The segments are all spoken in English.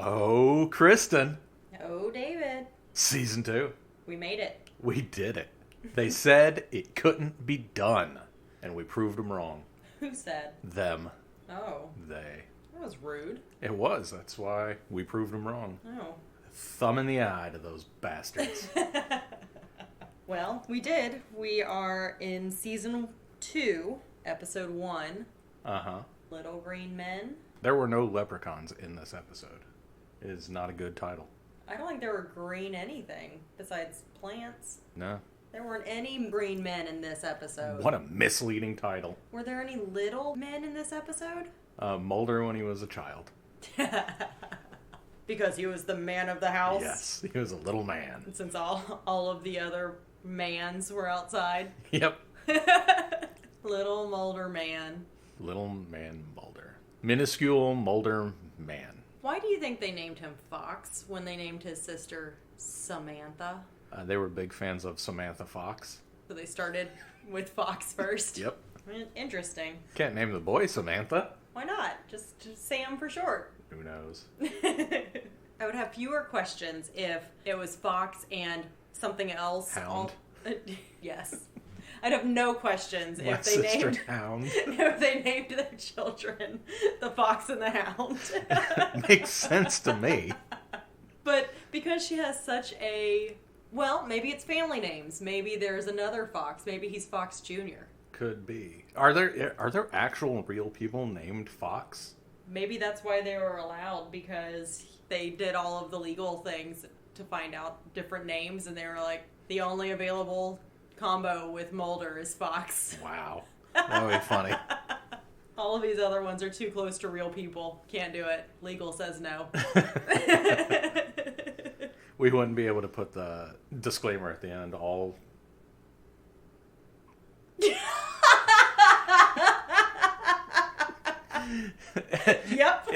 Oh, Kristen. Oh, David. Season 2. We made it. We did it. They said it couldn't be done. And we proved them wrong. Who said? Them. Oh. They. That was rude. It was. That's why we proved them wrong. Oh. Thumb in the eye to those bastards. Well, we did. We are in Season 2, Episode 1. Uh-huh. Little Green Men. There were no leprechauns in this episode. It is not a good title. I don't think there were green anything besides plants. No. There weren't any green men in this episode. What a misleading title. Were there any little men in this episode? Mulder when he was a child. Because he was the man of the house? Yes, he was a little man. Since all of the other mans were outside. Yep. Little Mulder man. Little man Mulder. Minuscule Mulder man. Why do you think they named him Fox when they named his sister Samantha? They were big fans of Samantha Fox. So they started with Fox first? Yep. Interesting. Can't name the boy Samantha. Why not? Just Sam for short. Who knows? I would have fewer questions if it was Fox and something else. Hound. Yes. I'd have no questions My sister Hound. if they named their children the Fox and the Hound. Makes sense to me. But because she has such a... Well, maybe it's family names. Maybe there's another Fox. Maybe he's Fox Jr. Could be. Are there actual real people named Fox? Maybe that's why they were allowed, because they did all of the legal things to find out different names, and they were like, the only available combo with Mulder is Fox. Wow. That would be funny. All of these other ones are too close to real people. Can't do it. Legal says no. We wouldn't be able to put the disclaimer at the end. All. Yep.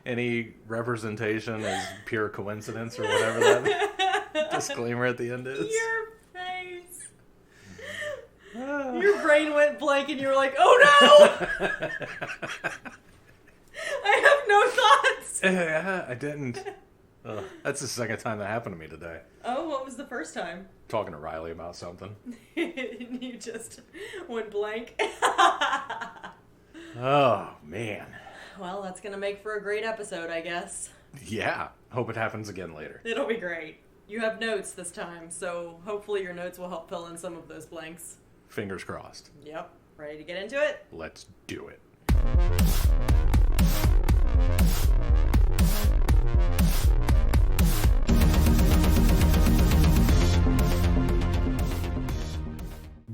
Any representation is pure coincidence or whatever that disclaimer at the end is. Your face. Your brain went blank and you were like, oh no! I have no thoughts. Yeah, I didn't. That's the second time that happened to me today. Oh, what was the first time? Talking to Riley about something. You just went blank. Oh, man. Well, that's going to make for a great episode, I guess. Yeah. Hope it happens again later. It'll be great. You have notes this time, so hopefully your notes will help fill in some of those blanks. Fingers crossed. Yep. Ready to get into it? Let's do it.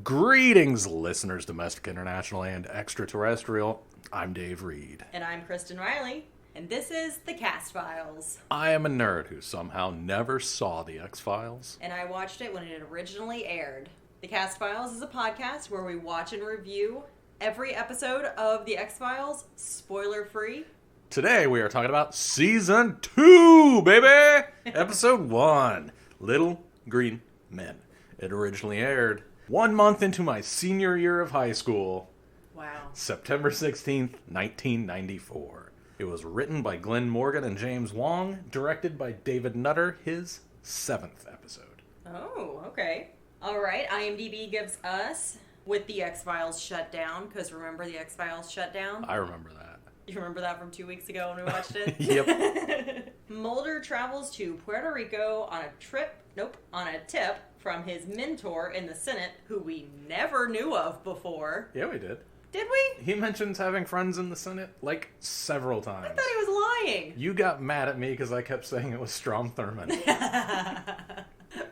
Greetings, listeners, domestic, international, and extraterrestrial. I'm Dave Reed. And I'm Kristen Riley, and this is The Cast Files. I am a nerd who somehow never saw The X-Files. And I watched it when it originally aired. The Cast Files is a podcast where we watch and review every episode of The X-Files, spoiler-free. Today we are talking about Season 2, baby! Episode 1, Little Green Men. It originally aired 1 month into my senior year of high school. Wow. September 16th, 1994. It was written by Glenn Morgan and James Wong, directed by David Nutter, his 7th episode. Oh, okay. All right, IMDb gives us with The X-Files shut down, because remember The X-Files shut down? I remember that. You remember that from 2 weeks ago when we watched it? Yep. Mulder travels to Puerto Rico on a tip from his mentor in the Senate, who we never knew of before. Yeah, we did. Did we? He mentions having friends in the Senate, like, several times. I thought he was lying. You got mad at me because I kept saying it was Strom Thurmond.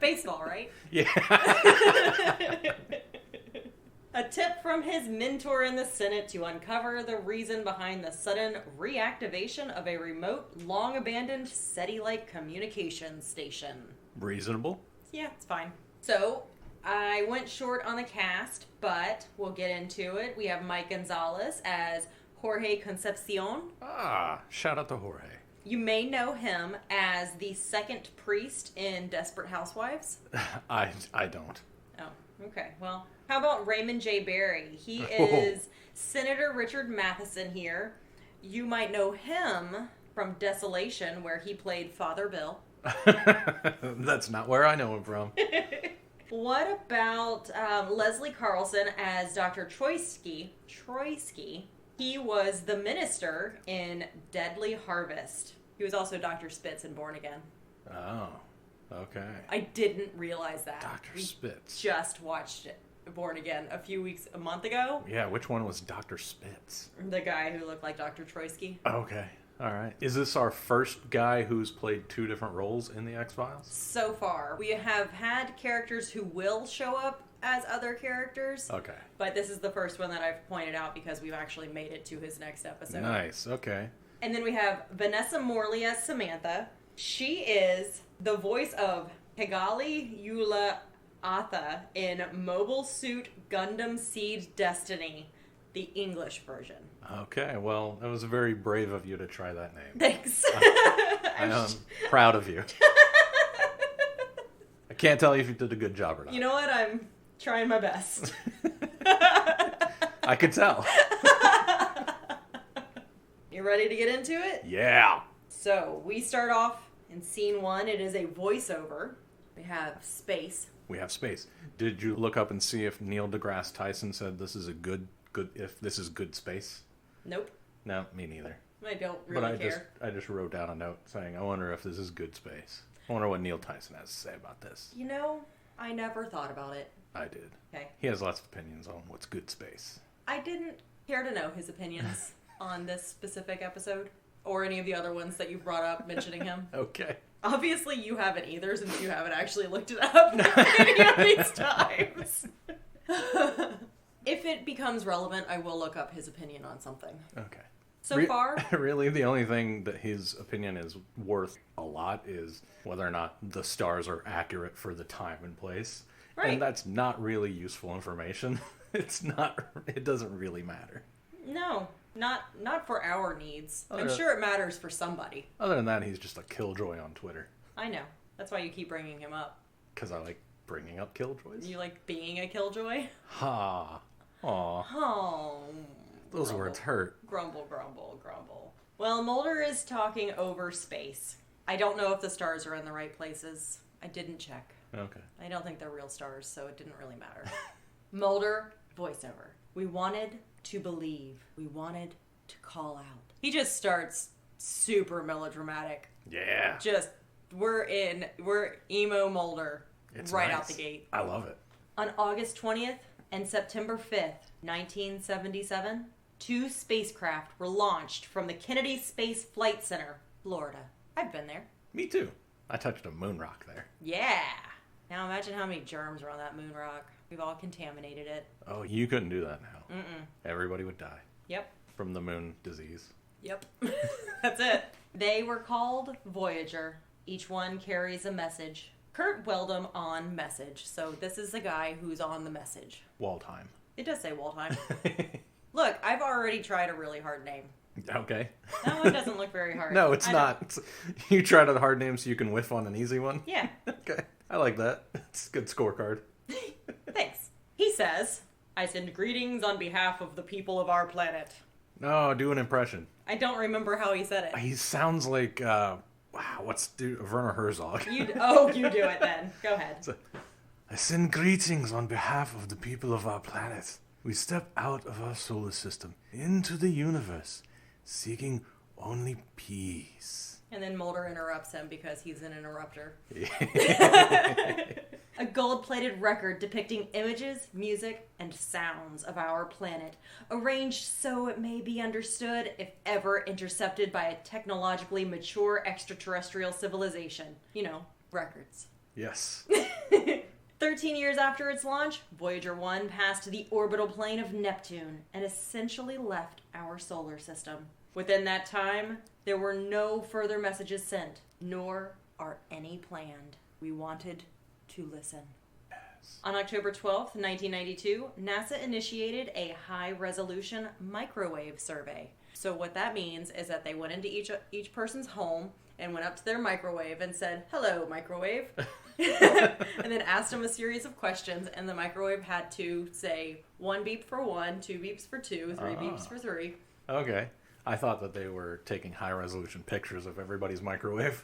Baseball, right? Yeah. A tip from his mentor in the Senate to uncover the reason behind the sudden reactivation of a remote, long-abandoned SETI-like communications station. Reasonable. Yeah, it's fine. So, I went short on the cast, but we'll get into it. We have Mike Gonzalez as Jorge Concepcion. Ah, shout out to Jorge. You may know him as the second priest in Desperate Housewives. I don't. Oh, okay. Well, how about Raymond J. Barry? He is Senator Richard Matheson here. You might know him from Desolation, where he played Father Bill. That's not where I know him from. What about Leslie Carlson as Dr. Troitsky? He was the minister in Deadly Harvest. He was also Dr. Spitz in Born Again. Oh, okay. I didn't realize that. Dr. Spitz. Just watched it, Born Again, a month ago. Yeah, which one was Dr. Spitz? The guy who looked like Dr. Troitsky. Okay. All right. Is this our first guy who's played 2 different roles in the X-Files? So far. We have had characters who will show up as other characters. Okay. But this is the first one that I've pointed out because we've actually made it to his next episode. Nice. Okay. And then we have Vanessa Morley as Samantha. She is the voice of Higali Yula Atha in Mobile Suit Gundam Seed Destiny, the English version. Okay, well, it was very brave of you to try that name. Thanks. I am proud of you. I can't tell you if you did a good job or not. You know what? I'm trying my best. I could tell. You ready to get into it? Yeah. So, we start off in scene 1. It is a voiceover. We have space. We have space. Did you look up and see if Neil deGrasse Tyson said this is a good if this is good space? Nope. No, me neither. I don't really care. I just wrote down a note saying, I wonder if this is good space. I wonder what Neil Tyson has to say about this. You know, I never thought about it. I did. Okay. He has lots of opinions on what's good space. I didn't care to know his opinions on this specific episode or any of the other ones that you brought up mentioning him. Okay. Obviously, you haven't either since you haven't actually looked it up any of these times. If it becomes relevant, I will look up his opinion on something. Okay. So far? Really, the only thing that his opinion is worth a lot is whether or not the stars are accurate for the time and place. Right. And that's not really useful information. It doesn't really matter. No, not for our needs. I'm Okay. sure it matters for somebody. Other than that, he's just a killjoy on Twitter. I know. That's why you keep bringing him up. Because I like bringing up killjoys. You like being a killjoy? Ha. Aw. Oh. Those grumble. words hurt. Grumble, grumble, grumble. Well, Mulder is talking over space. I don't know if the stars are in the right places. I didn't check. Okay. I don't think they're real stars, so it didn't really matter. Mulder, voiceover. We wanted to believe. We wanted to call out. He just starts super melodramatic. Yeah. Just, we're emo Mulder It's right nice. out the gate. I love it. On August 20th and September 5th, 1977, 2 spacecraft were launched from the Kennedy Space Flight Center, Florida. I've been there. Me too. I touched a moon rock there. Yeah. Now imagine how many germs are on that moon rock. We've all contaminated it. Oh, you couldn't do that now. Mm-mm. Everybody would die Yep. from the moon disease. Yep. That's it. They were called Voyager. Each one carries a message. Kurt Weldon on message. So this is the guy who's on the message. Waldheim. It does say Waldheim. Look, I've already tried a really hard name. Okay. That one doesn't look very hard. No, it's not. You tried a hard name so you can whiff on an easy one? Yeah. Okay. I like that. It's a good scorecard. Thanks. He says, I send greetings on behalf of the people of our planet. No, do an impression. I don't remember how he said it. He sounds like, Werner Herzog. You do it then. Go ahead. I send greetings on behalf of the people of our planet. We step out of our solar system into the universe, seeking only peace. And then Mulder interrupts him because he's an interrupter. A gold-plated record depicting images, music, and sounds of our planet, arranged so it may be understood if ever intercepted by a technologically mature extraterrestrial civilization. You know, records. Yes. 13 years after its launch, Voyager 1 passed the orbital plane of Neptune and essentially left our solar system. Within that time, there were no further messages sent, nor are any planned. We wanted to listen. Yes. On October 12th, 1992, NASA initiated a high-resolution microwave survey. So what that means is that they went into each person's home and went up to their microwave and said, "Hello, microwave," and then asked them a series of questions, and the microwave had to say 1 beep for 1, 2 beeps for 2, 3 beeps for 3. Okay. I thought that they were taking high-resolution pictures of everybody's microwave.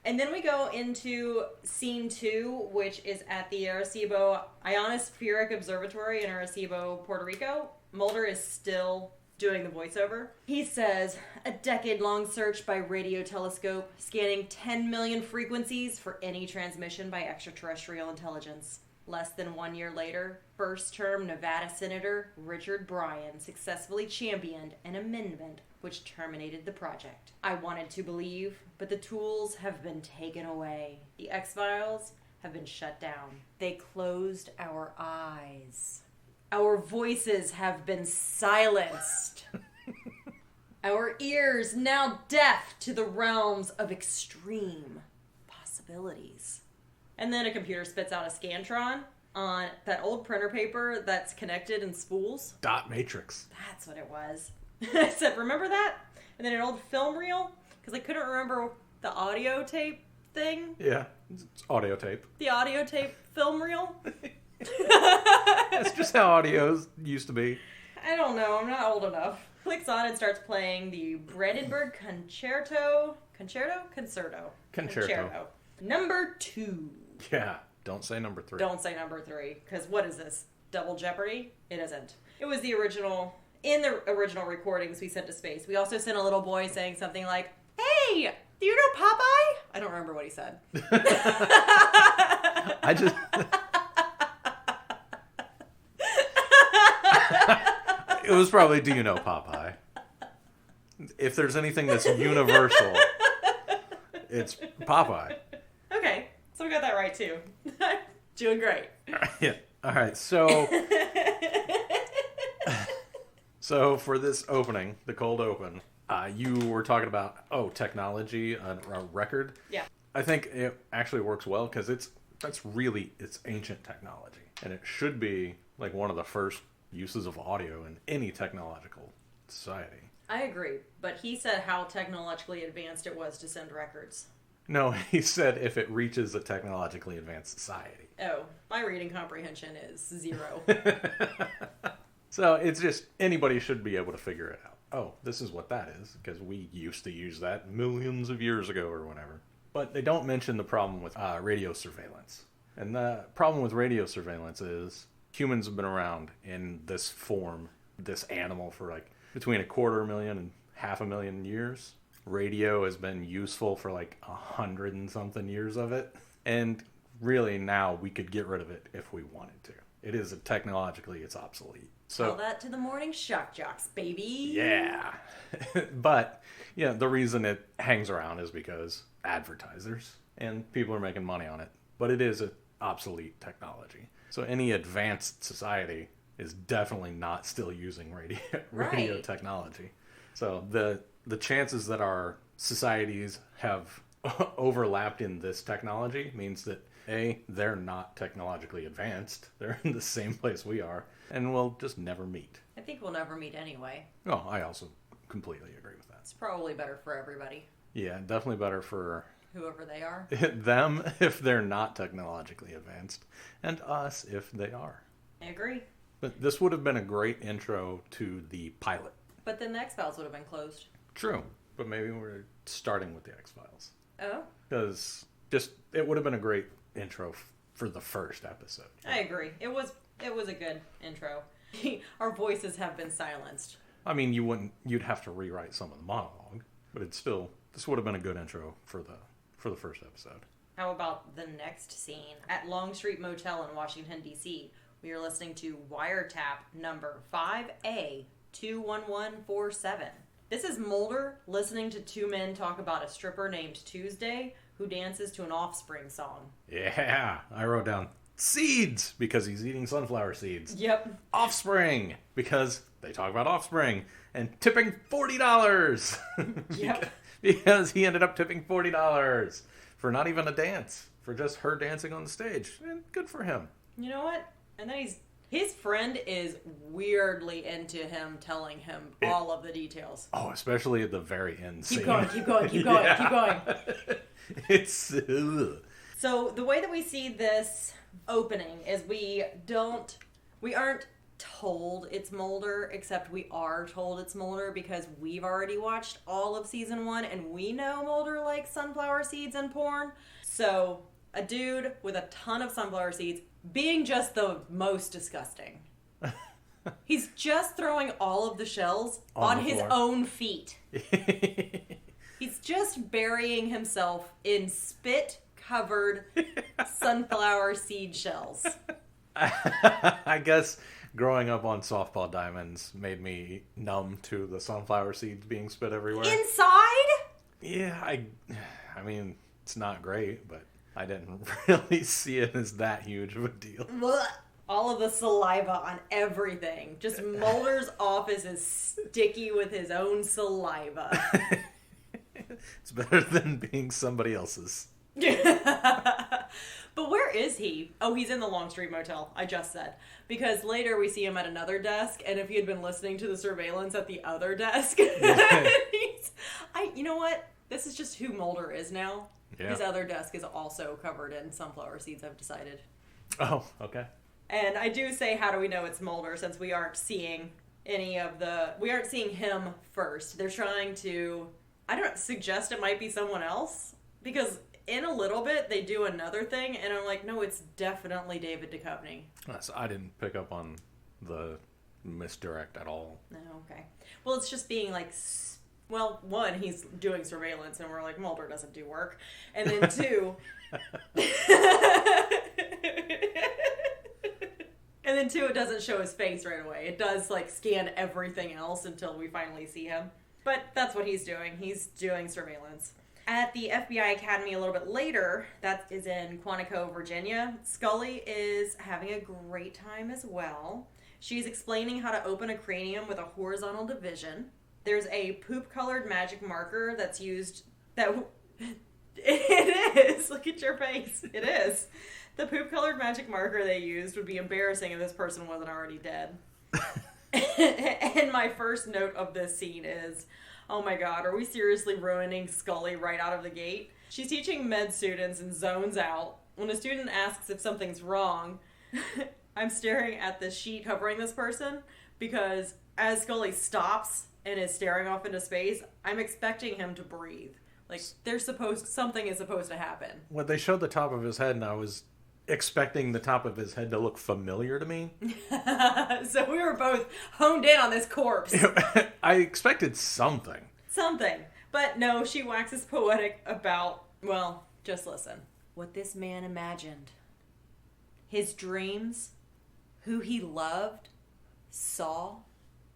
And then we go into scene 2, which is at the Arecibo Ionospheric Observatory in Arecibo, Puerto Rico. Mulder is still doing the voiceover. He says, a decade-long search by radio telescope, scanning 10 million frequencies for any transmission by extraterrestrial intelligence. Less than 1 year later, first-term Nevada Senator Richard Bryan successfully championed an amendment which terminated the project. I wanted to believe, but the tools have been taken away. The X-Files have been shut down. They closed our eyes. Our voices have been silenced. Our ears now deaf to the realms of extreme possibilities. And then a computer spits out a Scantron on that old printer paper that's connected in spools. Dot matrix. That's what it was. I said, remember that? And then an old film reel, because I couldn't remember the audio tape thing. Yeah, it's audio tape. The audio tape film reel. That's just how audios used to be. I don't know. I'm not old enough. Clicks on and starts playing the Brandenburg Concerto. Number 2. Yeah, don't say number 3. Don't say number 3, because what is this? Double Jeopardy? It isn't. It was the original. In the original recordings we sent to space, we also sent a little boy saying something like, hey, do you know Popeye? I don't remember what he said. I just... It was probably, do you know Popeye? If there's anything that's universal, it's Popeye. Okay, so we got that right too. Doing great. Yeah. All right, so... So for this opening, the cold open, you were talking about, technology, a record. Yeah. I think it actually works well because it's ancient technology. And it should be like one of the first uses of audio in any technological society. I agree, but he said how technologically advanced it was to send records. No, he said if it reaches a technologically advanced society. Oh, my reading comprehension is 0. So it's just, anybody should be able to figure it out. Oh, this is what that is, because we used to use that millions of years ago or whatever. But they don't mention the problem with radio surveillance. And the problem with radio surveillance is humans have been around in this form, this animal, for like between 250,000 and 500,000 years. Radio has been useful for like 100 and something years of it. And really now we could get rid of it if we wanted to. It is technologically, it's obsolete. So tell that to the morning shock jocks, baby. Yeah. But, yeah, the reason it hangs around is because advertisers and people are making money on it. But it is an obsolete technology. So any advanced society is definitely not still using radio technology. So the chances that our societies have overlapped in this technology means that A, they're not technologically advanced. They're in the same place we are. And we'll just never meet. I think we'll never meet anyway. Oh, I also completely agree with that. It's probably better for everybody. Yeah, definitely better for... whoever they are. Them if they're not technologically advanced. And us if they are. I agree. But this would have been a great intro to the pilot. But then the X-Files would have been closed. True. But maybe we're starting with the X-Files. Oh? Because it would have been a great intro for the first episode. I agree. It was a good intro. Our voices have been silenced. I mean, you'd have to rewrite some of the monologue, but this would have been a good intro for the first episode. How about the next scene? At Long Street Motel in Washington, D.C., we are listening to Wiretap number 5A21147. This is Mulder listening to two men talk about a stripper named Tuesday who dances to an Offspring song. Yeah, I wrote down seeds because he's eating sunflower seeds. Yep. Offspring because they talk about Offspring. And tipping $40. Yep. Because he ended up tipping $40 for not even a dance, for just her dancing on the stage. And good for him. You know what? And then his friend is weirdly into him telling him all of the details. Oh, especially at the very end scene. Keep going. Keep going. It's... So the way that we see this opening is we aren't told it's Mulder, except we are told it's Mulder because we've already watched all of season 1 and we know Mulder likes sunflower seeds and porn. So a dude with a ton of sunflower seeds being just the most disgusting. He's just throwing all of the shells on his own feet. He's just burying himself in spit-covered sunflower seed shells. I guess growing up on softball diamonds made me numb to the sunflower seeds being spit everywhere. Inside? Yeah, I mean, it's not great, but I didn't really see it as that huge of a deal. All of the saliva on everything. Just Mulder's office is sticky with his own saliva. It's better than being somebody else's. But where is he? Oh, he's in the Longstreet Motel, I just said. Because later we see him at another desk, and if he had been listening to the surveillance at the other desk, you know what? This is just who Mulder is now. Yeah. His other desk is also covered in sunflower seeds, I've decided. Oh, okay. And I do say, how do we know it's Mulder, since we aren't seeing we aren't seeing him first. They're trying to, suggest it might be someone else, because in a little bit they do another thing, and I'm like, no, it's definitely David Duchovny. So I didn't pick up on the misdirect at all. No, okay. Well, it's just being like, well, one, he's doing surveillance, and we're like, Mulder doesn't do work. And then two... And then two, it doesn't show his face right away. It does, like, scan everything else until we finally see him. But that's what he's doing. He's doing surveillance. At the FBI Academy a little bit later, that is in Quantico, Virginia, Scully is having a great time as well. She's explaining how to open a cranium with a horizontal division. There's a poop-colored magic marker that's used... It is! Look at your face. It is. The poop-colored magic marker they used would be embarrassing if this person wasn't already dead. And my first note of this scene is, oh my god, are we seriously ruining Scully right out of the gate? She's teaching med students and zones out. When a student asks if something's wrong, I'm staring at the sheet covering this person, because as Scully stops and is staring off into space, I'm expecting him to breathe. Like, something is supposed to happen. When they showed the top of his head, and I was expecting the top of his head to look familiar to me. So we were both honed in on this corpse. I expected something. Something. But no, she waxes poetic about, well, just listen. What this man imagined. His dreams. Who he loved. Saw.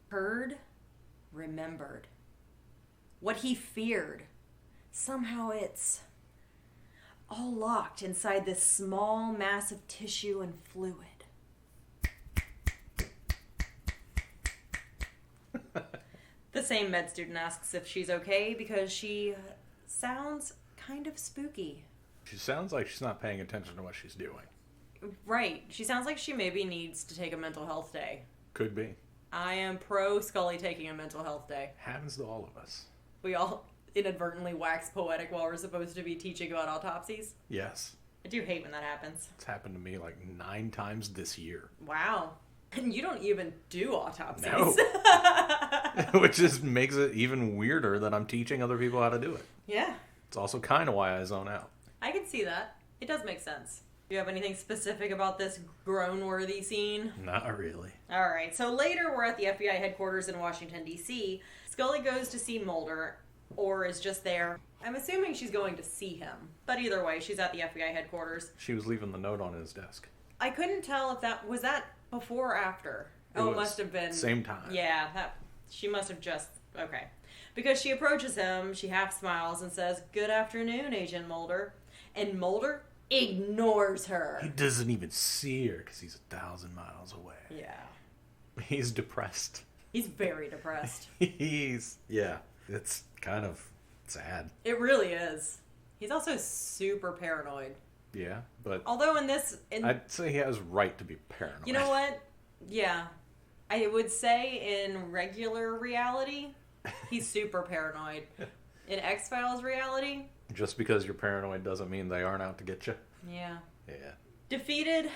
Heard. Remembered. What he feared. Somehow it's all locked inside this small mass of tissue and fluid. The same med student asks if she's okay because she sounds kind of spooky. She sounds like she's not paying attention to what she's doing. Right. She sounds like she maybe needs to take a mental health day. Could be. I am pro Scully taking a mental health day. Happens to all of us. We all inadvertently wax poetic while we're supposed to be teaching about autopsies. Yes. I do hate when that happens. It's happened to me like 9 times this year. Wow. And you don't even do autopsies. No. Which just makes it even weirder that I'm teaching other people how to do it. Yeah. It's also kind of why I zone out. I can see that. It does make sense. Do you have anything specific about this groan-worthy scene? Not really. All right. So later we're at the FBI headquarters in Washington, D.C. Scully goes to see Mulder, or is just there. I'm assuming she's going to see him. But either way, she's at the FBI headquarters. She was leaving the note on his desk. I couldn't tell if that... Was that before or after? It must have been... Same time. Yeah, she must have just... Okay. Because she approaches him, she half smiles and says, "Good afternoon, Agent Mulder." And Mulder ignores her. He doesn't even see her because he's 1,000 miles away. Yeah. He's depressed. He's very depressed. Yeah. It's kind of sad. It really is. He's also super paranoid. Yeah, but... Although I'd say he has right to be paranoid. You know what? Yeah. I would say in regular reality, he's super paranoid. In X-Files reality... Just because you're paranoid doesn't mean they aren't out to get you. Yeah. Yeah. Defeated,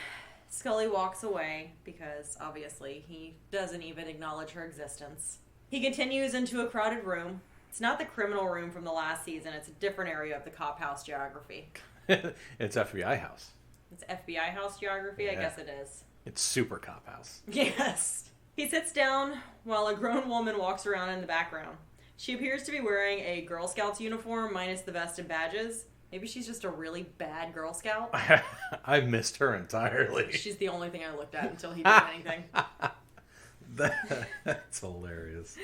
Scully walks away because, obviously, he doesn't even acknowledge her existence. He continues into a crowded room. It's not the criminal room from the last season. It's a different area of the cop house geography. It's FBI house. It's FBI house geography? Yeah. I guess it is. It's super cop house. Yes. He sits down while a grown woman walks around in the background. She appears to be wearing a Girl Scouts uniform minus the vest and badges. Maybe she's just a really bad Girl Scout. I missed her entirely. She's the only thing I looked at until he did anything. That's hilarious.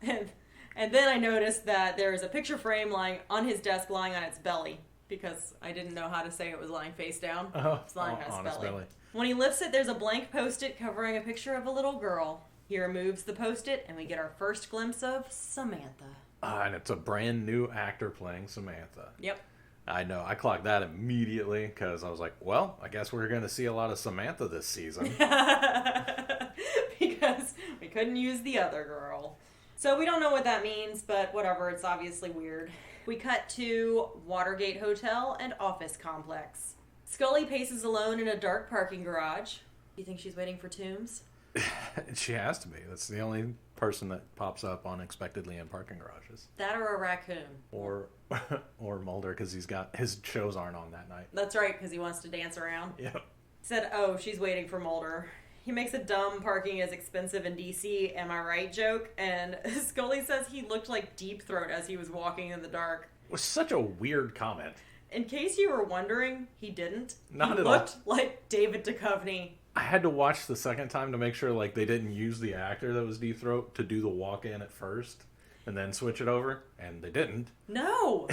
And then I noticed that there is a picture frame lying on his desk lying on its belly. Because I didn't know how to say it was lying face down. It's lying on its belly. When he lifts it, there's a blank post-it covering a picture of a little girl. He removes the post-it, and we get our first glimpse of Samantha. And it's a brand new actor playing Samantha. Yep. I know. I clocked that immediately because I was like, well, I guess we're going to see a lot of Samantha this season. Because we couldn't use the other girl. So we don't know what that means, but whatever. It's obviously weird. We cut to Watergate Hotel and office complex. Scully paces alone in a dark parking garage. You think she's waiting for Toombs? She has to be. That's the only person that pops up unexpectedly in parking garages. That or a raccoon. Or Mulder, because his shows aren't on that night. That's right, because he wants to dance around. Yep. Said, oh, she's waiting for Mulder. He makes a dumb parking is expensive in DC, am I right joke, and Scully says he looked like Deep Throat as he was walking in the dark. It was such a weird comment. In case you were wondering, he didn't. Not he at all. looked like David Duchovny. I had to watch the second time to make sure like they didn't use the actor that was Deep Throat to do the walk-in at first and then switch it over, and they didn't. No!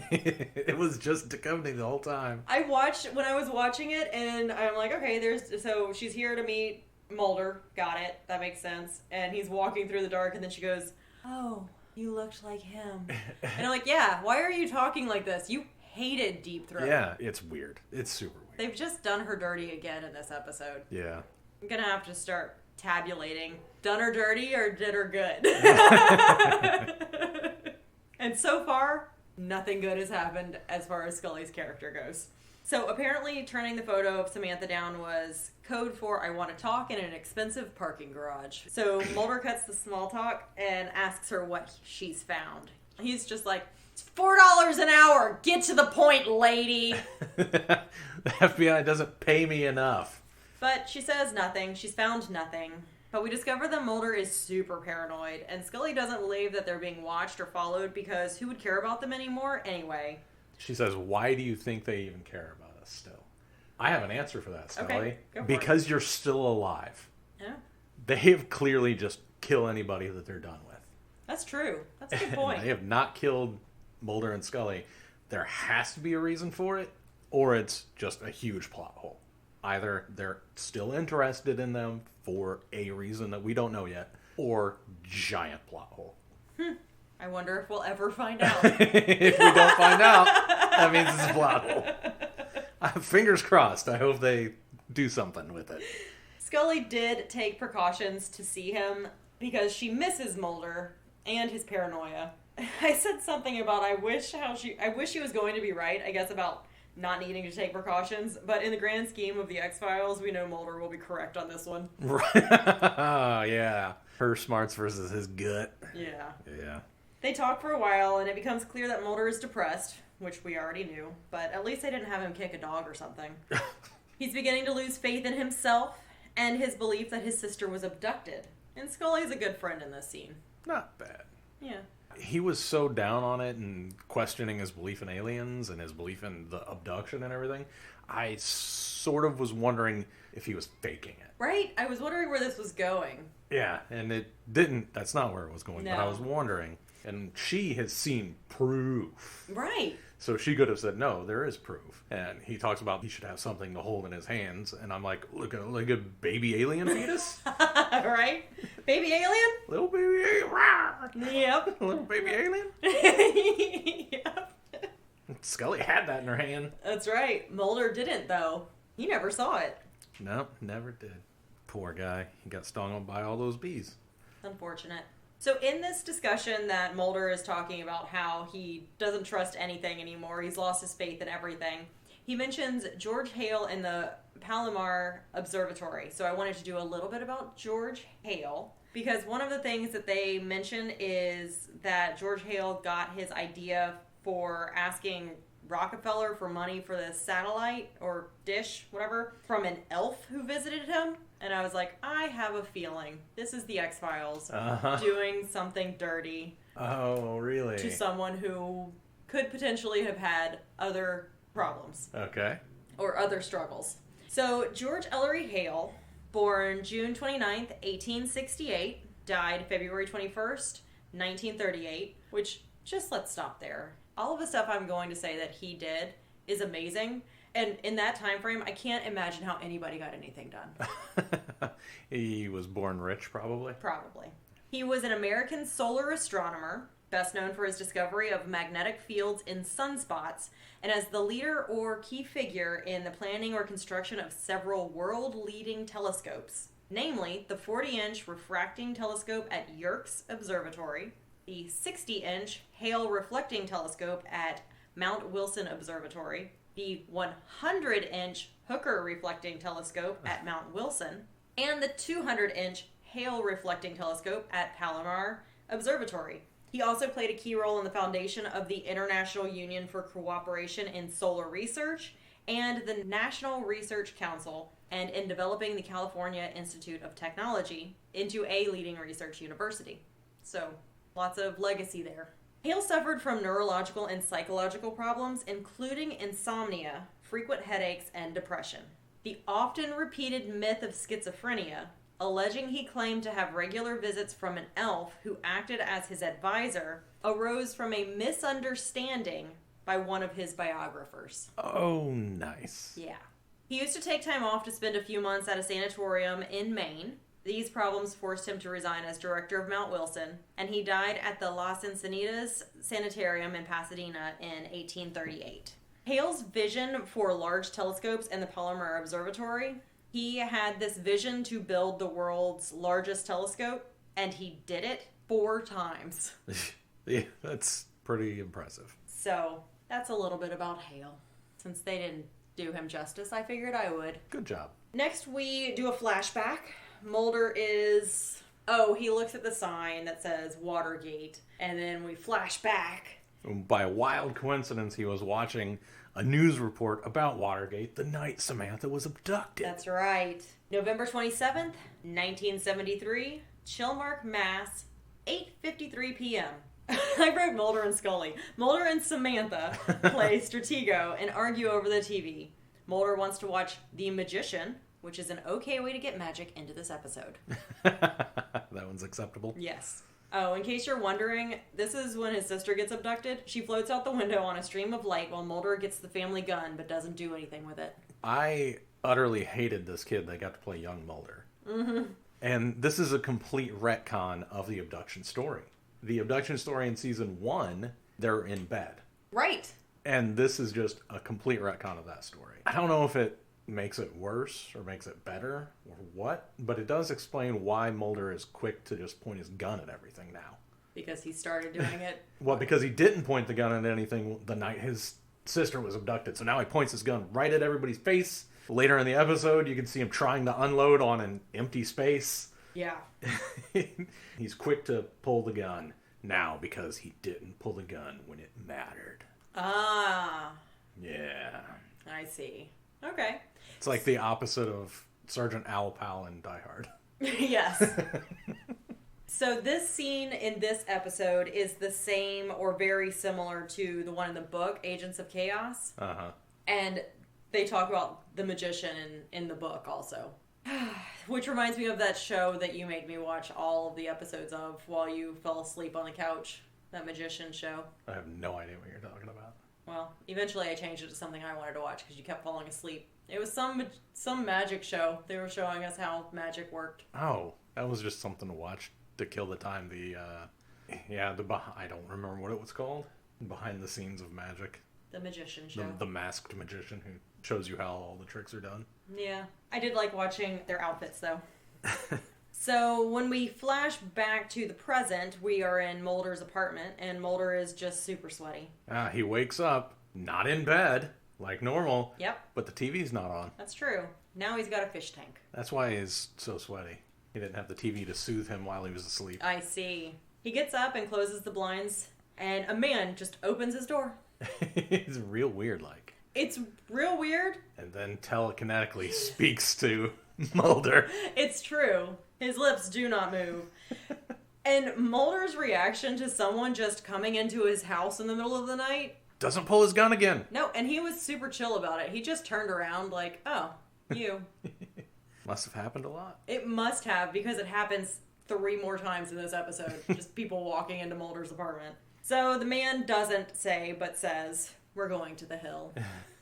It was just Duchovny the whole time. I watched, when I was watching it, and I'm like, okay, so she's here to meet Mulder, got it, that makes sense, and he's walking through the dark, and then she goes, oh, you looked like him. And I'm like, yeah, why are you talking like this? You hated Deep Throat. Yeah, it's weird. It's super weird. They've just done her dirty again in this episode. Yeah. I'm gonna have to start tabulating. Done her dirty or did her good? And so far, nothing good has happened as far as Scully's character goes. So apparently turning the photo of Samantha down was code for I want to talk in an expensive parking garage. So Mulder cuts the small talk and asks her what she's found. He's just like, it's $4 an hour. Get to the point, lady. The FBI doesn't pay me enough. But she says nothing. She's found nothing. But we discover that Mulder is super paranoid, and Scully doesn't believe that they're being watched or followed because who would care about them anymore anyway? She says, why do you think they even care about us still? I have an answer for that, Scully. Okay, go for because you're still alive. Yeah. They have clearly just kill anybody that they're done with. That's true. That's a good point. They have not killed Mulder and Scully. There has to be a reason for it, or it's just a huge plot hole. Either they're still interested in them for a reason that we don't know yet, or giant plot hole. I wonder if we'll ever find out. If we don't find out, that means it's a plot hole. Fingers crossed. I hope they do something with it. Scully did take precautions to see him because she misses Mulder and his paranoia. I said something about I wish she was going to be right, I guess, about not needing to take precautions, but in the grand scheme of the X-Files, we know Mulder will be correct on this one. Right. Yeah. Her smarts versus his gut. Yeah. Yeah. They talk for a while, and it becomes clear that Mulder is depressed, which we already knew, but at least they didn't have him kick a dog or something. He's beginning to lose faith in himself and his belief that his sister was abducted. And Scully's a good friend in this scene. Not bad. Yeah. He was so down on it and questioning his belief in aliens and his belief in the abduction and everything. I sort of was wondering if he was faking it. Right? I was wondering where this was going. Yeah, and it didn't. That's not where it was going, No. but I was wondering. And she has seen proof. Right. So she could have said, no, there is proof. And he talks about he should have something to hold in his hands. And I'm like, look at like a baby alien fetus? Right? Baby alien? Little baby alien. Yep. Little baby alien? Yep. Scully had that in her hand. That's right. Mulder didn't, though. He never saw it. No, never did. Poor guy. He got stung by all those bees. Unfortunate. So in this discussion that Mulder is talking about how he doesn't trust anything anymore, he's lost his faith in everything, he mentions George Hale and the Palomar Observatory. So I wanted to do a little bit about George Hale, because one of the things that they mention is that George Hale got his idea for asking Rockefeller for money for the satellite or dish, whatever, from an elf who visited him. And I was like, I have a feeling this is the X-Files doing something dirty. Oh, really? To someone who could potentially have had other problems. Okay. Or other struggles. So, George Ellery Hale, born June 29th, 1868, died February 21st, 1938, which, just let's stop there. All of the stuff I'm going to say that he did is amazing. And in that time frame, I can't imagine how anybody got anything done. He was born rich, probably? Probably. He was an American solar astronomer, best known for his discovery of magnetic fields in sunspots, and as the leader or key figure in the planning or construction of several world-leading telescopes, namely the 40-inch refracting telescope at Yerkes Observatory, the 60-inch Hale reflecting telescope at Mount Wilson Observatory, the 100-inch Hooker reflecting telescope at Mount Wilson, and the 200-inch Hale reflecting telescope at Palomar Observatory. He also played a key role in the foundation of the International Union for Cooperation in Solar Research and the National Research Council, and in developing the California Institute of Technology into a leading research university. So, lots of legacy there. Hale suffered from neurological and psychological problems, including insomnia, frequent headaches, and depression. The often repeated myth of schizophrenia, alleging he claimed to have regular visits from an elf who acted as his advisor, arose from a misunderstanding by one of his biographers. Oh, nice. Yeah. He used to take time off to spend a few months at a sanatorium in Maine. These problems forced him to resign as director of Mount Wilson, and he died at the Las Encinitas Sanitarium in Pasadena in 1838. Hale's vision for large telescopes and the Palomar Observatory, he had this vision to build the world's largest telescope, and he did it 4 times. Yeah, that's pretty impressive. So, that's a little bit about Hale. Since they didn't do him justice, I figured I would. Good job. Next, we do a flashback. Mulder he looks at the sign that says Watergate, and then we flash back. By a wild coincidence, he was watching a news report about Watergate the night Samantha was abducted. That's right. November 27th, 1973, Chilmark, Mass, 8:53 p.m. I wrote Mulder and Scully. Mulder and Samantha play Stratego and argue over the TV. Mulder wants to watch The Magician, which is an okay way to get magic into this episode. That one's acceptable. Yes. Oh, in case you're wondering, this is when his sister gets abducted. She floats out the window on a stream of light while Mulder gets the family gun but doesn't do anything with it. I utterly hated this kid that got to play young Mulder. Mm-hmm. And this is a complete retcon of the abduction story. The abduction story in season 1, they're in bed. Right. And this is just a complete retcon of that story. I don't know if it makes it worse or makes it better or what, but it does explain why Mulder is quick to just point his gun at everything now. Because he started doing it. Well, because he didn't point the gun at anything the night his sister was abducted, so now he points his gun right at everybody's face. Later in the episode, you can see him trying to unload on an empty space. Yeah. He's quick to pull the gun now because he didn't pull the gun when it mattered. Ah. Yeah. I see. Okay. It's like the opposite of Sergeant Owl Pal in Die Hard. Yes. So this scene in this episode is the same or very similar to the one in the book, Agents of Chaos. Uh-huh. And they talk about the magician in the book also. Which reminds me of that show that you made me watch all of the episodes of while you fell asleep on the couch. That magician show. I have no idea what you're talking about. Well, eventually I changed it to something I wanted to watch because you kept falling asleep. It was some magic show. They were showing us how magic worked. Oh, that was just something to watch to kill the time. I don't remember what it was called. Behind the scenes of magic. The magician show. The masked magician who shows you how all the tricks are done. Yeah. I did like watching their outfits, though. So, when we flash back to the present, we are in Mulder's apartment, and Mulder is just super sweaty. He wakes up, not in bed, like normal. Yep. But the TV's not on. That's true. Now he's got a fish tank. That's why he's so sweaty. He didn't have the TV to soothe him while he was asleep. I see. He gets up and closes the blinds, and a man just opens his door. It's real weird, like. It's real weird. And then telekinetically speaks to Mulder. It's true. His lips do not move. And Mulder's reaction to someone just coming into his house in the middle of the night. Doesn't pull his gun again. No, and he was super chill about it. He just turned around like, oh, you. Must have happened a lot. It must have, because it happens 3 more times in this episode. Just people walking into Mulder's apartment. So the man doesn't say, but says, we're going to the Hill.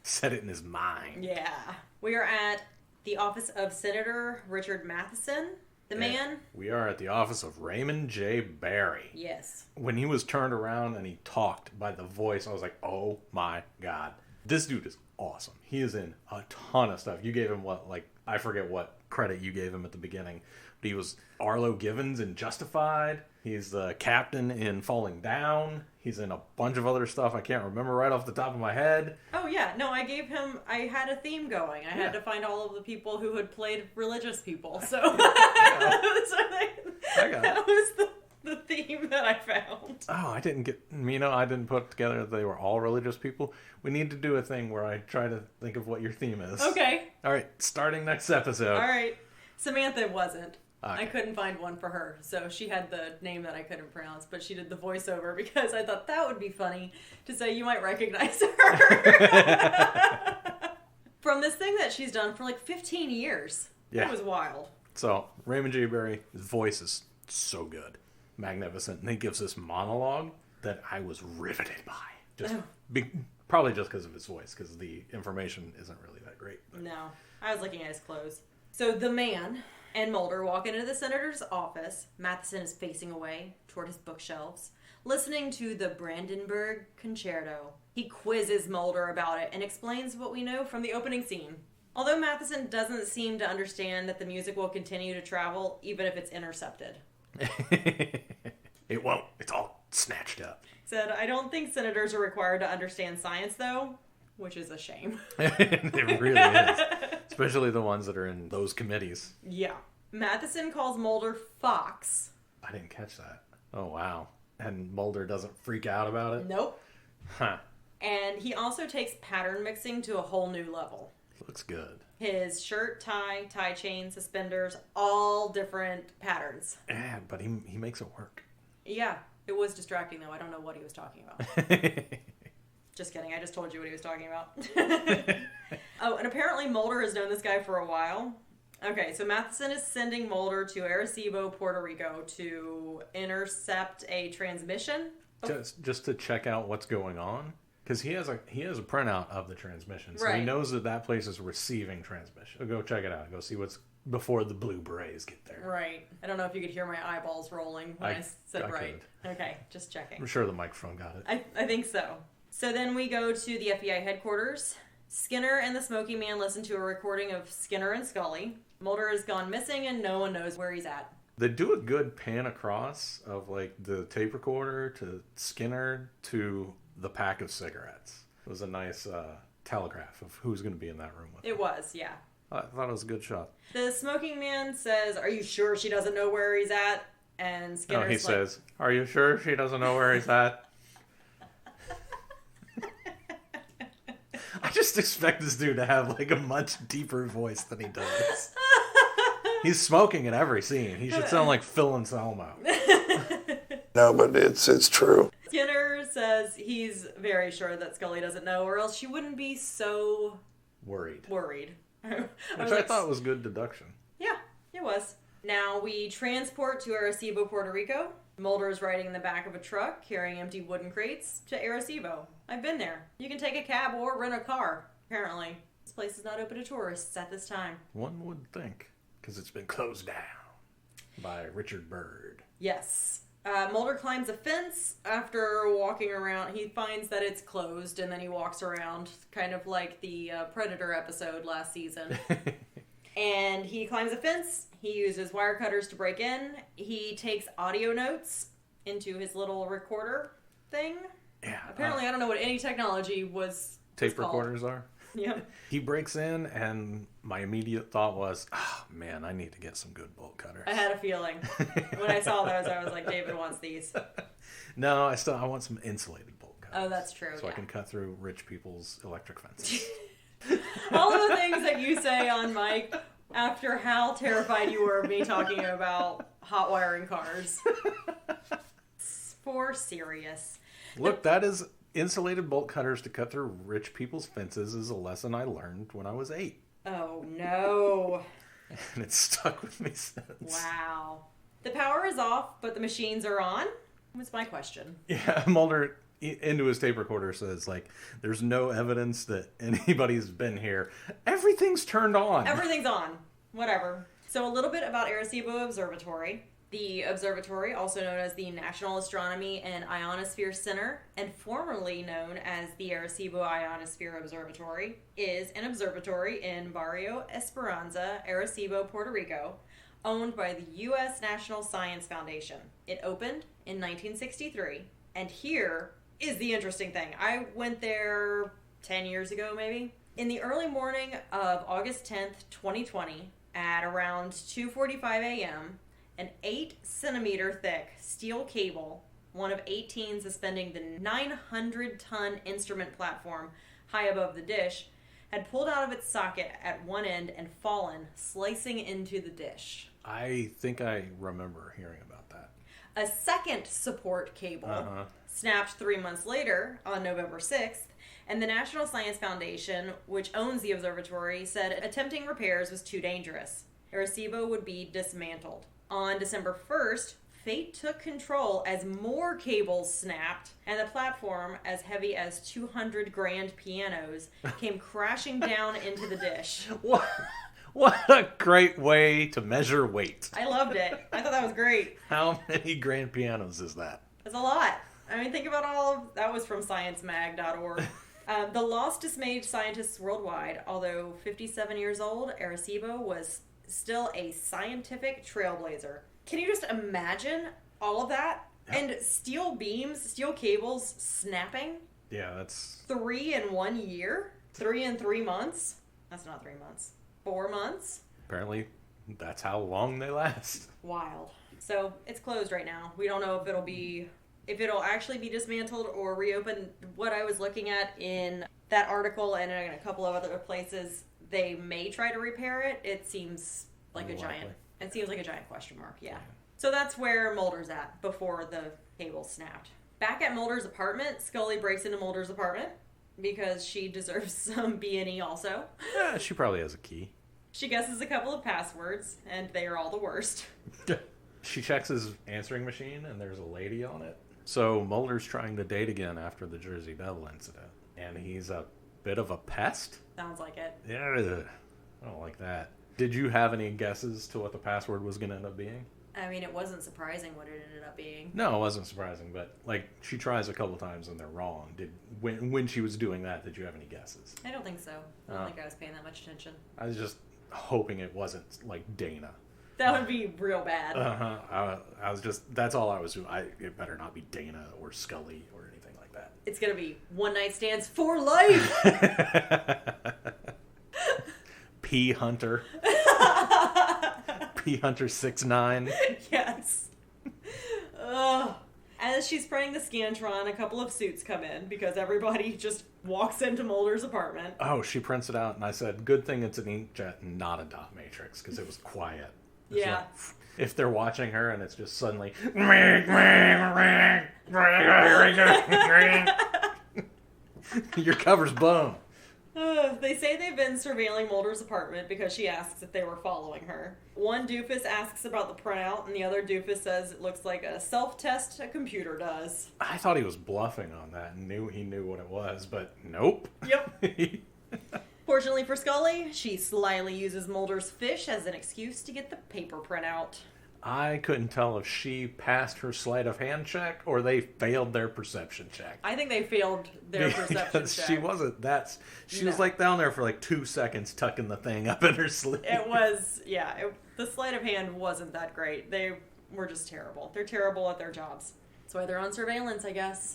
Said it in his mind. Yeah. We are at the office of Senator Richard Matheson. The man? We are at the office of Raymond J. Barry. Yes. When he was turned around and he talked by the voice, I was like, oh my God. This dude is awesome. He is in a ton of stuff. You gave him I forget what credit you gave him at the beginning. But he was Arlo Givens in Justified. He's the captain in Falling Down. He's in a bunch of other stuff I can't remember right off the top of my head. Oh, yeah. No, I had a theme going. I had to find all of the people who had played religious people. So that was the theme that I found. Oh, I didn't put together that they were all religious people. We need to do a thing where I try to think of what your theme is. Okay. All right, starting next episode. All right. Samantha wasn't. Okay. I couldn't find one for her, so she had the name that I couldn't pronounce, but she did the voiceover because I thought that would be funny to say you might recognize her. From this thing that she's done for like 15 years. Yeah. It was wild. So, Raymond J. Barry, his voice is so good. Magnificent. And he gives this monologue that I was riveted by. Probably just because of his voice, because the information isn't really that great. But. No. I was looking at his clothes. So the man and Mulder walk into the senator's office. Matheson is facing away toward his bookshelves, listening to the Brandenburg Concerto. He quizzes Mulder about it and explains what we know from the opening scene. Although Matheson doesn't seem to understand that the music will continue to travel, even if it's intercepted. It won't. It's all snatched up. Said, I don't think senators are required to understand science, though, which is a shame. It really is. Especially the ones that are in those committees. Yeah. Matheson calls Mulder Fox. I didn't catch that. Oh, wow. And Mulder doesn't freak out about it? Nope. Huh. And he also takes pattern mixing to a whole new level. Looks good. His shirt, tie chain, suspenders, all different patterns. Yeah, but he makes it work. Yeah. It was distracting, though. I don't know what he was talking about. Just kidding. I just told you what he was talking about. Oh, and apparently Mulder has known this guy for a while. Okay, so Matheson is sending Mulder to Arecibo, Puerto Rico to intercept a transmission. Just to check out what's going on. Because he has a printout of the transmission. So right. He knows that place is receiving transmission. Go check it out. Go see what's before the blue berets get there. Right. I don't know if you could hear my eyeballs rolling when I said right. Could. Okay, just checking. I'm sure the microphone got it. I think so. So then we go to the FBI headquarters. Skinner and the Smoky Man listen to a recording of Skinner and Scully. Mulder has gone missing and no one knows where he's at. They do a good pan across of like the tape recorder to Skinner to the pack of cigarettes. It was a nice telegraph of who's going to be in that room with him. It was, yeah. I thought it was a good shot. The Smoking Man says, "Are you sure she doesn't know where he's at?" And Skinner's says, "Are you sure she doesn't know where he's at?" I just expect this dude to have like a much deeper voice than he does. He's smoking in every scene. He should sound like Phil Anselmo. No, but it's true. Skinner says he's very sure that Scully doesn't know, or else she wouldn't be so worried. Which I thought was good deduction. Yeah, it was. Now we transport to Arecibo, Puerto Rico. Mulder is riding in the back of a truck carrying empty wooden crates to Arecibo. I've been there. You can take a cab or rent a car, apparently. This place is not open to tourists at this time. One would think, because it's been closed down by Richard Byrd. Yes. Mulder climbs a fence after walking around. He finds that it's closed, and then he walks around, kind of like the Predator episode last season. And he climbs a fence. He uses wire cutters to break in. He takes audio notes into his little recorder thing. Yeah. Apparently, I don't know what any technology was tape It's called. recorders are. Yep. He breaks in, and my immediate thought was, oh, man, I need to get some good bolt cutters. I had a feeling. When I saw those, I was like, David wants these. No, I want some insulated bolt cutters. Oh, that's true. So I can cut through rich people's electric fences. All of the things that you say on mic after how terrified you were of me talking about hot wiring cars. For serious. Look, that is insulated bolt cutters to cut through rich people's fences is a lesson I learned when I was 8. Oh, no. And it's stuck with me since. Wow. The power is off, but the machines are on? What's my question? Yeah, Mulder, into his tape recorder, says, like, there's no evidence that anybody's been here. Everything's turned on. Everything's on. Whatever. So a little bit about Arecibo Observatory. The observatory, also known as the National Astronomy and Ionosphere Center, and formerly known as the Arecibo Ionosphere Observatory, is an observatory in Barrio Esperanza, Arecibo, Puerto Rico, owned by the U.S. National Science Foundation. It opened in 1963, and here is the interesting thing. I went there 10 years ago, maybe. In the early morning of August 10th, 2020, at around 2:45 a.m., an 8-centimeter thick steel cable, one of 18 suspending the 900-ton instrument platform high above the dish, had pulled out of its socket at one end and fallen, slicing into the dish. I think I remember hearing about that. A second support cable snapped 3 months later, on November 6th, and the National Science Foundation, which owns the observatory, said attempting repairs was too dangerous. Arecibo would be dismantled. On December 1st, fate took control as more cables snapped, and the platform, as heavy as 200 grand pianos, came crashing down into the dish. What a great way to measure weight. I loved it. I thought that was great. How many grand pianos is that? That's a lot. I mean, think about all of... That was from sciencemag.org. The loss dismayed scientists worldwide. Although 57 years old, Arecibo was still a scientific trailblazer. Can you just imagine all of that? Yeah. And steel beams, steel cables snapping? Yeah, that's... 3 in 1 year? 3 in 3 months? That's not 3 months. 4 months? Apparently, that's how long they last. Wild. So, it's closed right now. We don't know if it'll actually be dismantled or reopened. What I was looking at in that article and in a couple of other places, they may try to repair it. It seems like a giant question mark, yeah. So that's where Mulder's at before the cable snapped. Back at Mulder's apartment, Scully breaks into Mulder's apartment because she deserves some B&E also. Yeah, she probably has a key. She guesses a couple of passwords, and they are all the worst. She checks his answering machine, and there's a lady on it. So Mulder's trying to date again after the Jersey Devil incident, and he's a bit of a pest? Sounds like it. Yeah, I don't like that. Did you have any guesses to what the password was going to end up being? I mean, it wasn't surprising what it ended up being. No, it wasn't surprising, but, like, she tries a couple times and they're wrong. When she was doing that, did you have any guesses? I don't think so. I don't think I was paying that much attention. I was just hoping it wasn't, like, Dana. That would be real bad. I was just, that's all I was doing. It better not be Dana or Scully or anything like that. It's going to be one night stands for life. P Hunter. P Hunter 6'9". Yes. Ugh. As she's spraying the Scantron, a couple of suits come in because everybody just walks into Mulder's apartment. Oh, she prints it out, and I said, good thing it's an inkjet and not a dot matrix, because it was quiet. It's yeah. Like, if they're watching her and it's just suddenly... Your cover's blown. They say they've been surveilling Mulder's apartment because she asks if they were following her. One doofus asks about the printout, and the other doofus says it looks like a self-test a computer does. I thought he was bluffing on that and he knew what it was, but nope. Yep. Fortunately for Scully, she slyly uses Mulder's fish as an excuse to get the paper printout. I couldn't tell if she passed her sleight of hand check or they failed their perception check. I think they failed their perception check. She wasn't that... She was like down there for like 2 seconds tucking the thing up in her sleeve. It was... Yeah, the sleight of hand wasn't that great. They were just terrible. They're terrible at their jobs. That's why they're on surveillance, I guess.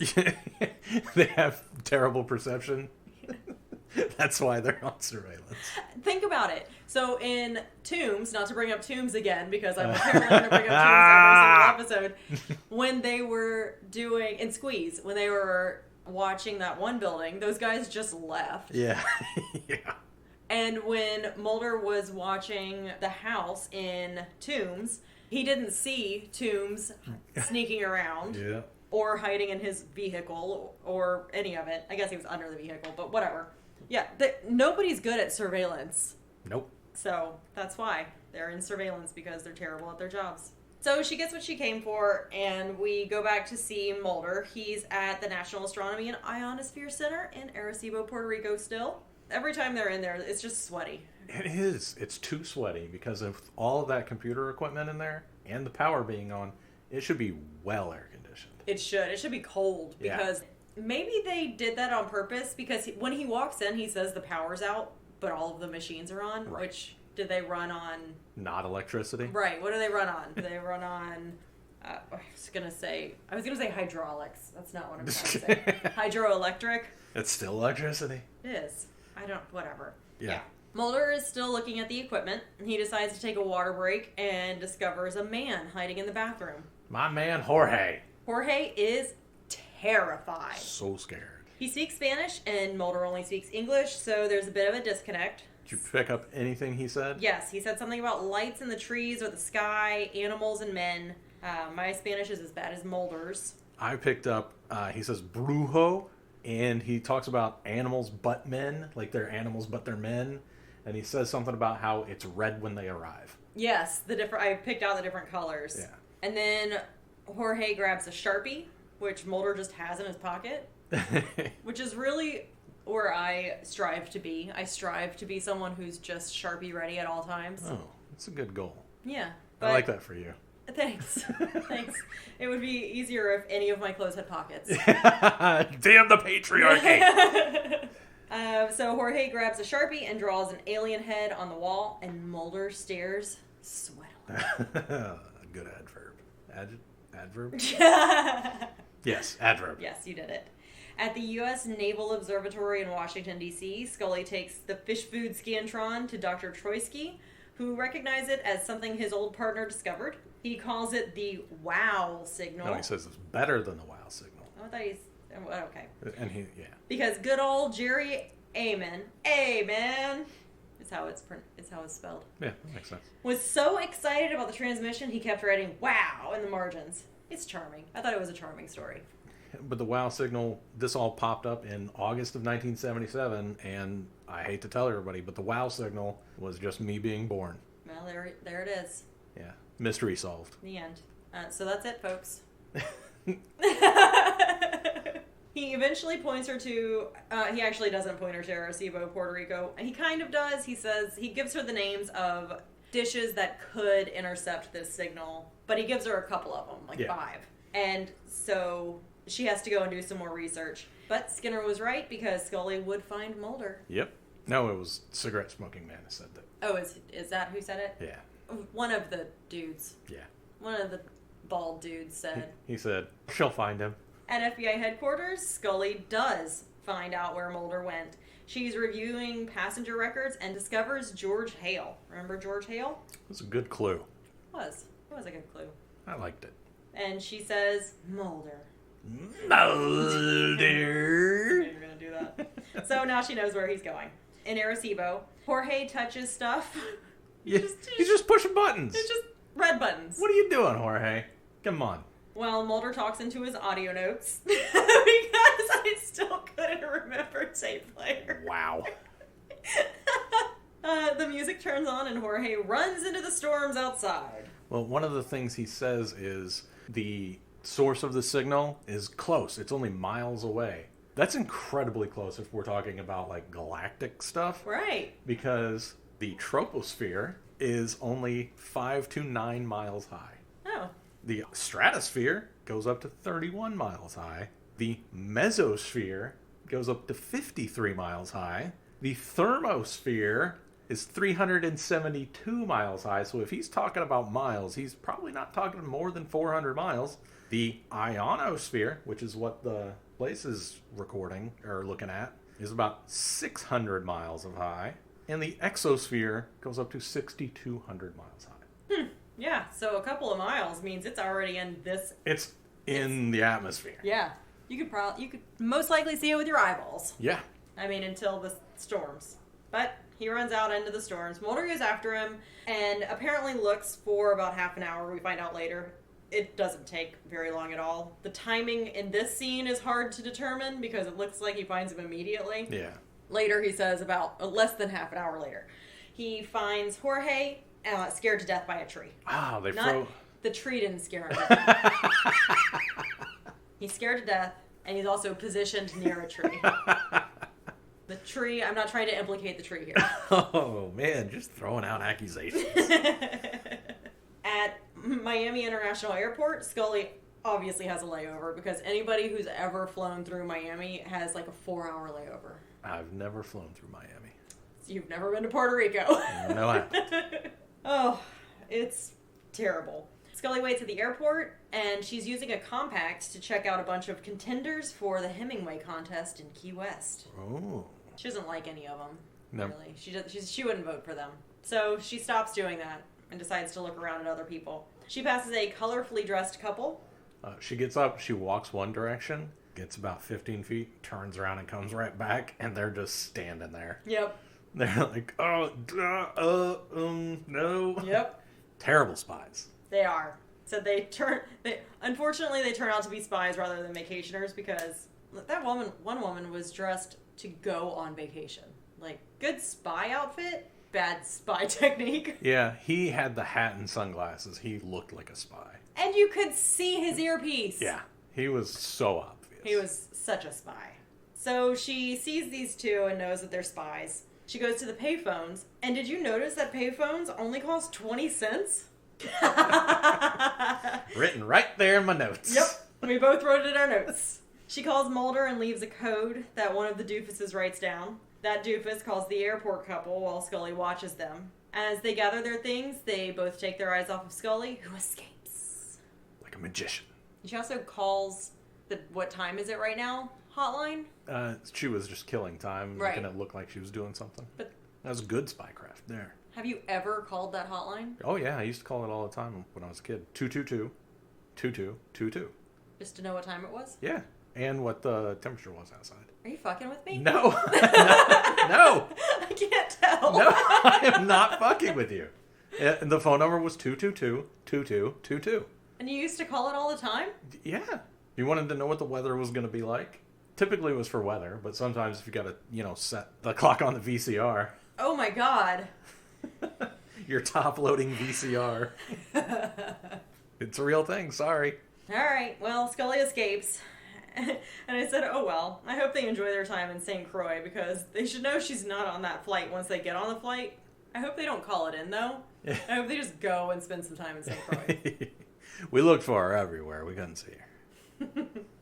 They have terrible perception. That's why they're on surveillance. Think about it. So in Tombs, not to bring up Tombs again, because I'm apparently going to bring up Tombs every single episode, when they were doing, in Squeeze, when they were watching that one building, those guys just left. Yeah. Yeah. And when Mulder was watching the house in Tombs, he didn't see Tombs sneaking around. Yeah. Or hiding in his vehicle, or any of it. I guess he was under the vehicle, but whatever. Yeah, nobody's good at surveillance. Nope. So that's why they're in surveillance, because they're terrible at their jobs. So she gets what she came for, and we go back to see Mulder. He's at the National Astronomy and Ionosphere Center in Arecibo, Puerto Rico still. Every time they're in there, it's just sweaty. It is. It's too sweaty because of all of that computer equipment in there and the power being on. It should be well air conditioned. It should. It should be cold, because maybe they did that on purpose, because when he walks in, he says the power's out, but all of the machines are on, right. Which do they run on? Not electricity? Right. What do they run on? Do they run on, I was going to say hydraulics. That's not what I'm trying to say. Hydroelectric? It's still electricity. It is. Whatever. Yeah. Mulder is still looking at the equipment, and he decides to take a water break and discovers a man hiding in the bathroom. My man, Jorge. Jorge is terrified. So scared. He speaks Spanish, and Mulder only speaks English, so there's a bit of a disconnect. Did you pick up anything he said? Yes, he said something about lights in the trees or the sky, animals and men. My Spanish is as bad as Mulder's. I picked up, he says brujo, and he talks about animals but men, like they're animals but they're men. And he says something about how it's red when they arrive. Yes, I picked out the different colors. Yeah. And then Jorge grabs a Sharpie, which Mulder just has in his pocket, which is really where I strive to be. I strive to be someone who's just Sharpie ready at all times. Oh, that's a good goal. Yeah. I like that for you. Thanks. Thanks. It would be easier if any of my clothes had pockets. Damn the patriarchy! So Jorge grabs a Sharpie and draws an alien head on the wall, and Mulder stares sweatily. Good adverb. Adverb? Yes, adverb. Yes, you did it. At the U.S. Naval Observatory in Washington, D.C., Scully takes the fish food scantron to Dr. Troisky, who recognizes it as something his old partner discovered. He calls it the wow signal. No, he says it's better than the wow signal. I thought he's... Okay. And Because good old Jerry Amen is how it's spelled. Yeah, that makes sense. Was so excited about the transmission, he kept writing wow in the margins. It's charming. I thought it was a charming story. But the wow signal, this all popped up in August of 1977, and I hate to tell everybody, but the wow signal was just me being born. Well, there it is. Yeah. Mystery solved. The end. So that's it, folks. He eventually points her to, he actually doesn't point her to Arecibo, Puerto Rico. He kind of does. He says, he gives her the names of dishes that could intercept this signal, but he gives her a couple of them, 5. And so she has to go and do some more research. But Skinner was right, because Scully would find Mulder. Yep. No, it was cigarette smoking man who said that. Oh, is that who said it? Yeah. One of the dudes. Yeah. One of the bald dudes said. He said, she'll find him. At FBI headquarters, Scully does find out where Mulder went. She's reviewing passenger records and discovers George Hale. Remember George Hale? It was a good clue. It was a good clue. I liked it. And she says, Mulder. Mulder. You're going to do that. So now she knows where he's going. In Arecibo, Jorge touches stuff. He's just pushing buttons. It's just red buttons. What are you doing, Jorge? Come on. Well, Mulder talks into his audio notes because I still couldn't remember tape player. Wow. The music turns on and Jorge runs into the storms outside. Well, one of the things he says is the source of the signal is close. It's only miles away. That's incredibly close if we're talking about like galactic stuff. Right. Because the troposphere is only 5 to 9 miles high. Oh. The stratosphere goes up to 31 miles high. The mesosphere goes up to 53 miles high. The thermosphere is 372 miles high. So if he's talking about miles, he's probably not talking more than 400 miles. The ionosphere, which is what the place is recording or looking at, is about 600 miles of high, and the exosphere goes up to 6,200 miles high. Yeah, so a couple of miles means it's already in this. It's in the atmosphere. Yeah, you could most likely see it with your eyeballs. Yeah. I mean, until the storms. But he runs out into the storms. Mulder goes after him and apparently looks for about half an hour. We find out later. It doesn't take very long at all. The timing in this scene is hard to determine because it looks like he finds him immediately. Yeah. Later, he says about less than half an hour later, he finds Jorge scared to death by a tree. Wow, The tree didn't scare him. He's scared to death, and he's also positioned near a tree. The tree, I'm not trying to implicate the tree here. Oh, man, just throwing out accusations. At Miami International Airport, Scully obviously has a layover because anybody who's ever flown through Miami has like a 4-hour layover. I've never flown through Miami. You've never been to Puerto Rico. No, I haven't. Oh, it's terrible. Scully waits at the airport, and she's using a compact to check out a bunch of contenders for the Hemingway contest in Key West. Oh. She doesn't like any of them, No. really. She wouldn't vote for them. So she stops doing that and decides to look around at other people. She passes a colorfully dressed couple. She gets up, she walks one direction, gets about 15 feet, turns around and comes right back, and they're just standing there. Yep. They're like, no. Yep. Terrible spies. They are. So unfortunately, they turn out to be spies rather than vacationers because one woman was dressed to go on vacation. Like, good spy outfit, bad spy technique. Yeah, he had the hat and sunglasses. He looked like a spy. And you could see his earpiece. Yeah, he was so obvious. He was such a spy. So she sees these two and knows that they're spies. She goes to the payphones, and did you notice that payphones only cost 20 cents? Written right there in my notes. Yep, we both wrote it in our notes. She calls Mulder and leaves a code that one of the doofuses writes down. That doofus calls the airport couple while Scully watches them. As they gather their things, they both take their eyes off of Scully, who escapes. Like a magician. She also calls the what time is it right now hotline. She was just killing time, Right. making it look like she was doing something. But That was good spycraft there. have you ever called that hotline? Oh, yeah, I used to call it all the time when I was a kid. 222-2222. Just to know what time it was? Yeah, and what the temperature was outside. Are you fucking with me? No. No. I can't tell. No, I am not fucking with you. And the phone number was 222-2222. And you used to call it all the time? Yeah. You wanted to know what the weather was going to be like? Typically it was for weather, but sometimes if you got to, set the clock on the VCR. Oh my god. Your top-loading VCR. It's a real thing, sorry. Alright, well, Scully escapes. And I said, oh well, I hope they enjoy their time in St. Croix because they should know she's not on that flight once they get on the flight. I hope they don't call it in, though. I hope they just go and spend some time in St. Croix. We looked for her everywhere. We couldn't see her.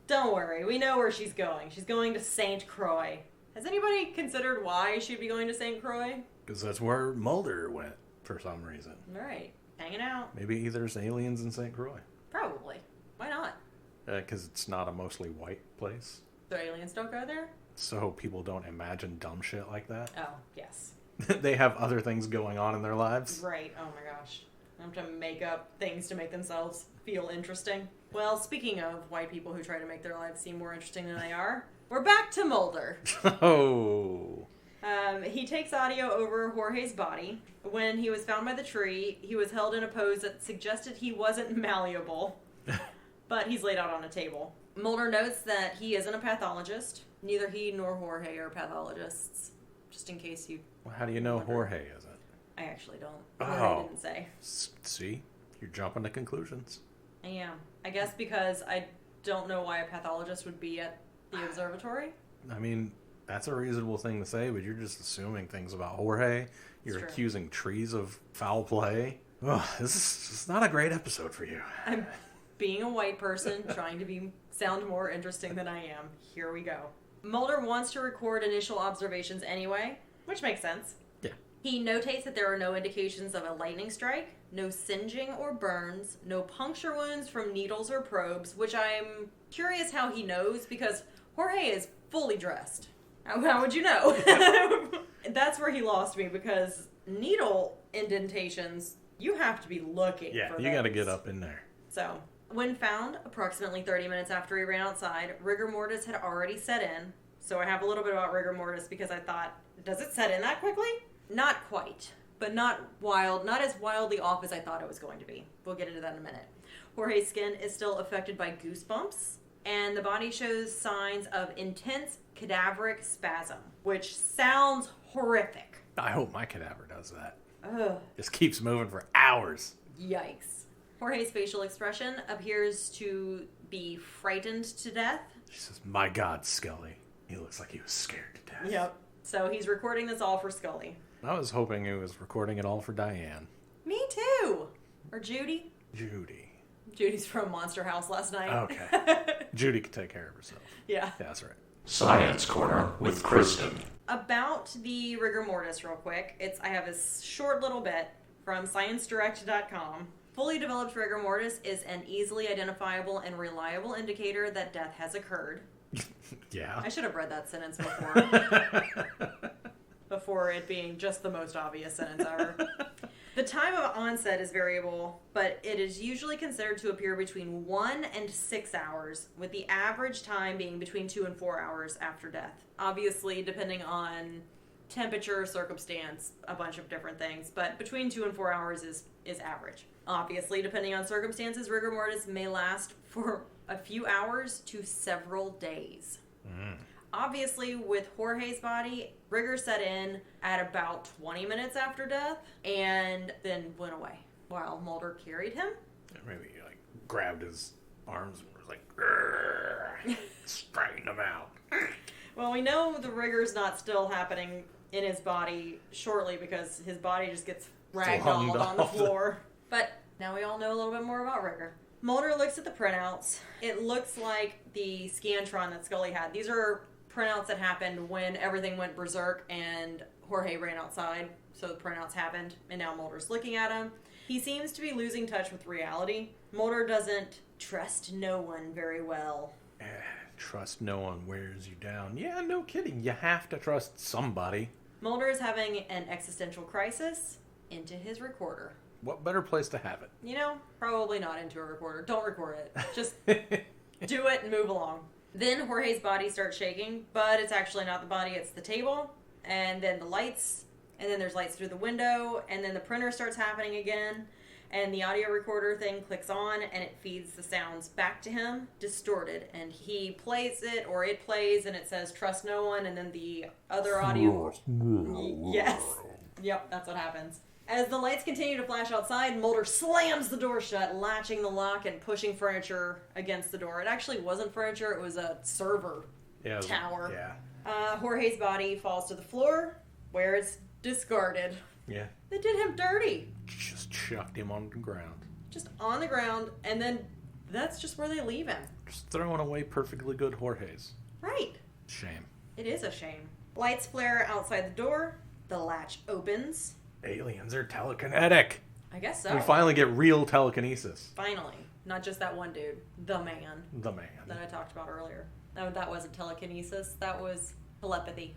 Don't worry, we know where she's going. She's going to St. Croix. Has anybody considered why she'd be going to St. Croix? Because that's where Mulder went, for some reason. Alright, hanging out. Maybe there's aliens in St. Croix. Probably. Why not? Because it's not a mostly white place. The aliens don't go there? So people don't imagine dumb shit like that. Oh, yes. They have other things going on in their lives. Right. Oh my gosh. I have to make up things to make themselves feel interesting. Well, speaking of white people who try to make their lives seem more interesting than they are, we're back to Mulder. Oh. He takes audio over Jorge's body. When he was found by the tree, he was held in a pose that suggested he wasn't malleable. But he's laid out on a table. Mulder notes that he isn't a pathologist. Neither he nor Jorge are pathologists. Just in case you... Well, how do you know wonder. Jorge isn't? I actually don't. Oh. Jorge didn't say. See? You're jumping to conclusions. I am. I guess because I don't know why a pathologist would be at the observatory. I mean, that's a reasonable thing to say, but you're just assuming things about Jorge. You're It's true. accusing trees of foul play. Ugh, this is not a great episode for you. I'm being a white person trying to sound more interesting than I am. Here we go. Mulder wants to record initial observations anyway, which makes sense. Yeah. He notates that there are no indications of a lightning strike, no singeing or burns, no puncture wounds from needles or probes, which I'm curious how he knows because Jorge is fully dressed. How would you know? That's where he lost me, because needle indentations, you have to be looking for you those. got to get up in there. So, when found, approximately 30 minutes after he ran outside, rigor mortis had already set in. So I have a little bit about rigor mortis because I thought, does it set in that quickly? Not quite, but not as wildly off as I thought it was going to be. We'll get into that in a minute. Jorge's skin is still affected by goosebumps, and the body shows signs of intense cadaveric spasm, which sounds horrific. I hope my cadaver does that. Ugh. Just keeps moving for hours. Yikes. Jorge's facial expression appears to be frightened to death. She says, my God, Scully. He looks like he was scared to death. Yep. So he's recording this all for Scully. I was hoping he was recording it all for Diane. Me too. Or Judy. Judy's from Monster House last night. Okay. Judy can take care of herself. Yeah. That's right. Science Corner with Kristen. About the rigor mortis real quick. I have a short little bit from ScienceDirect.com. Fully developed rigor mortis is an easily identifiable and reliable indicator that death has occurred. Yeah. I should have read that sentence before. Before it being just the most obvious sentence ever. The time of onset is variable, but it is usually considered to appear between 1 and 6 hours, with the average time being between 2 and 4 hours after death. Obviously, depending on temperature, circumstance, a bunch of different things, but between 2 and 4 hours is average. Obviously, depending on circumstances, rigor mortis may last for a few hours to several days. Obviously, with Jorge's body, rigor set in at about 20 minutes after death and then went away while Mulder carried him. Maybe he grabbed his arms and was like, straightened him out. Well, we know the rigor's not still happening in his body shortly because his body just gets ragdolled on the floor. But now we all know a little bit more about rigor. Mulder looks at the printouts. It looks like the Scantron that Scully had. These are printouts that happened when everything went berserk and Jorge ran outside. So the printouts happened, and now Mulder's looking at him. He seems to be losing touch with reality. Mulder doesn't trust no one very well. Trust no one wears you down. Yeah, no kidding. You have to trust somebody. Mulder is having an existential crisis into his recorder. What better place to have it? You know, probably not into a recorder. Don't record it. Just do it and move along. Then Jorge's body starts shaking, but it's actually not the body, it's the table. And then the lights, and then there's lights through the window, and then the printer starts happening again, and the audio recorder thing clicks on, and it feeds the sounds back to him, distorted. And he plays it, or it plays, and it says, trust no one, and then the other audio... Yes. Yep, that's what happens. As the lights continue to flash outside, Mulder slams the door shut, latching the lock and pushing furniture against the door. It actually wasn't furniture, it was a server tower. Yeah. Jorge's body falls to the floor, where it's discarded. Yeah. They did him dirty. Just chucked him on the ground. Just on the ground, and then that's just where they leave him. Just throwing away perfectly good Jorge's. Right. Shame. It is a shame. Lights flare outside the door. The latch opens. Aliens are telekinetic. I guess so. We finally get real telekinesis. Finally. Not just that one dude. The man. The man. That I talked about earlier. No, that wasn't telekinesis. That was telepathy.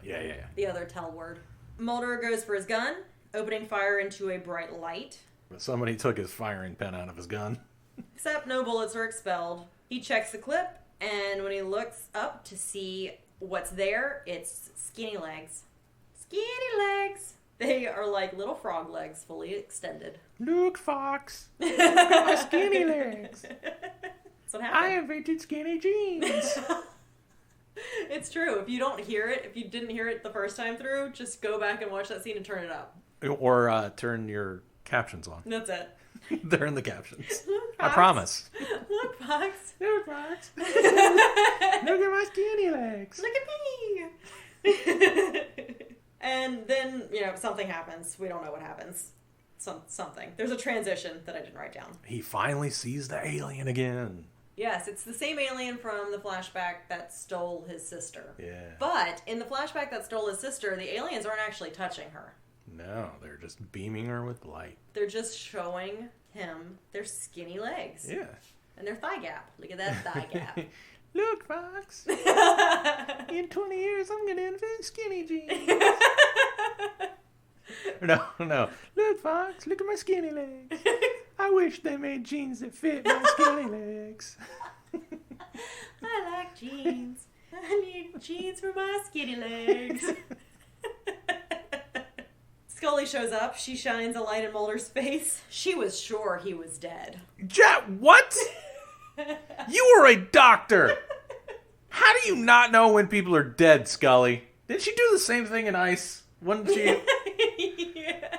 Yeah. The other tell word. Mulder goes for his gun, opening fire into a bright light. But somebody took his firing pin out of his gun. Except no bullets are expelled. He checks the clip, and when he looks up to see what's there, it's skinny legs. Skinny legs! They are like little frog legs, fully extended. Look, Fox. Look at my skinny legs. That's what happened. I invented skinny jeans. It's true. If you don't hear it, if you didn't hear it the first time through, just go back and watch that scene and turn it up. Or turn your captions on. That's it. They're in the captions. Look, I promise. Look, Fox. Look, Fox. Look at my skinny legs. Look at me. And then, something happens. We don't know what happens. Something. There's a transition that I didn't write down. He finally sees the alien again. Yes, it's the same alien from the flashback that stole his sister. Yeah. But in the flashback that stole his sister, the aliens aren't actually touching her. No, they're just beaming her with light. They're just showing him their skinny legs. Yeah. And their thigh gap. Look at that thigh gap. Look, Fox. In 20 years, I'm going to invent skinny jeans. No. Look, Fox, look at my skinny legs. I wish they made jeans that fit my skinny legs. I like jeans. I need jeans for my skinny legs. Scully shows up. She shines a light in Mulder's face. She was sure he was dead. What? You were a doctor. How do you not know when people are dead, Scully? Didn't she do the same thing in Ice? Wouldn't she? Yeah.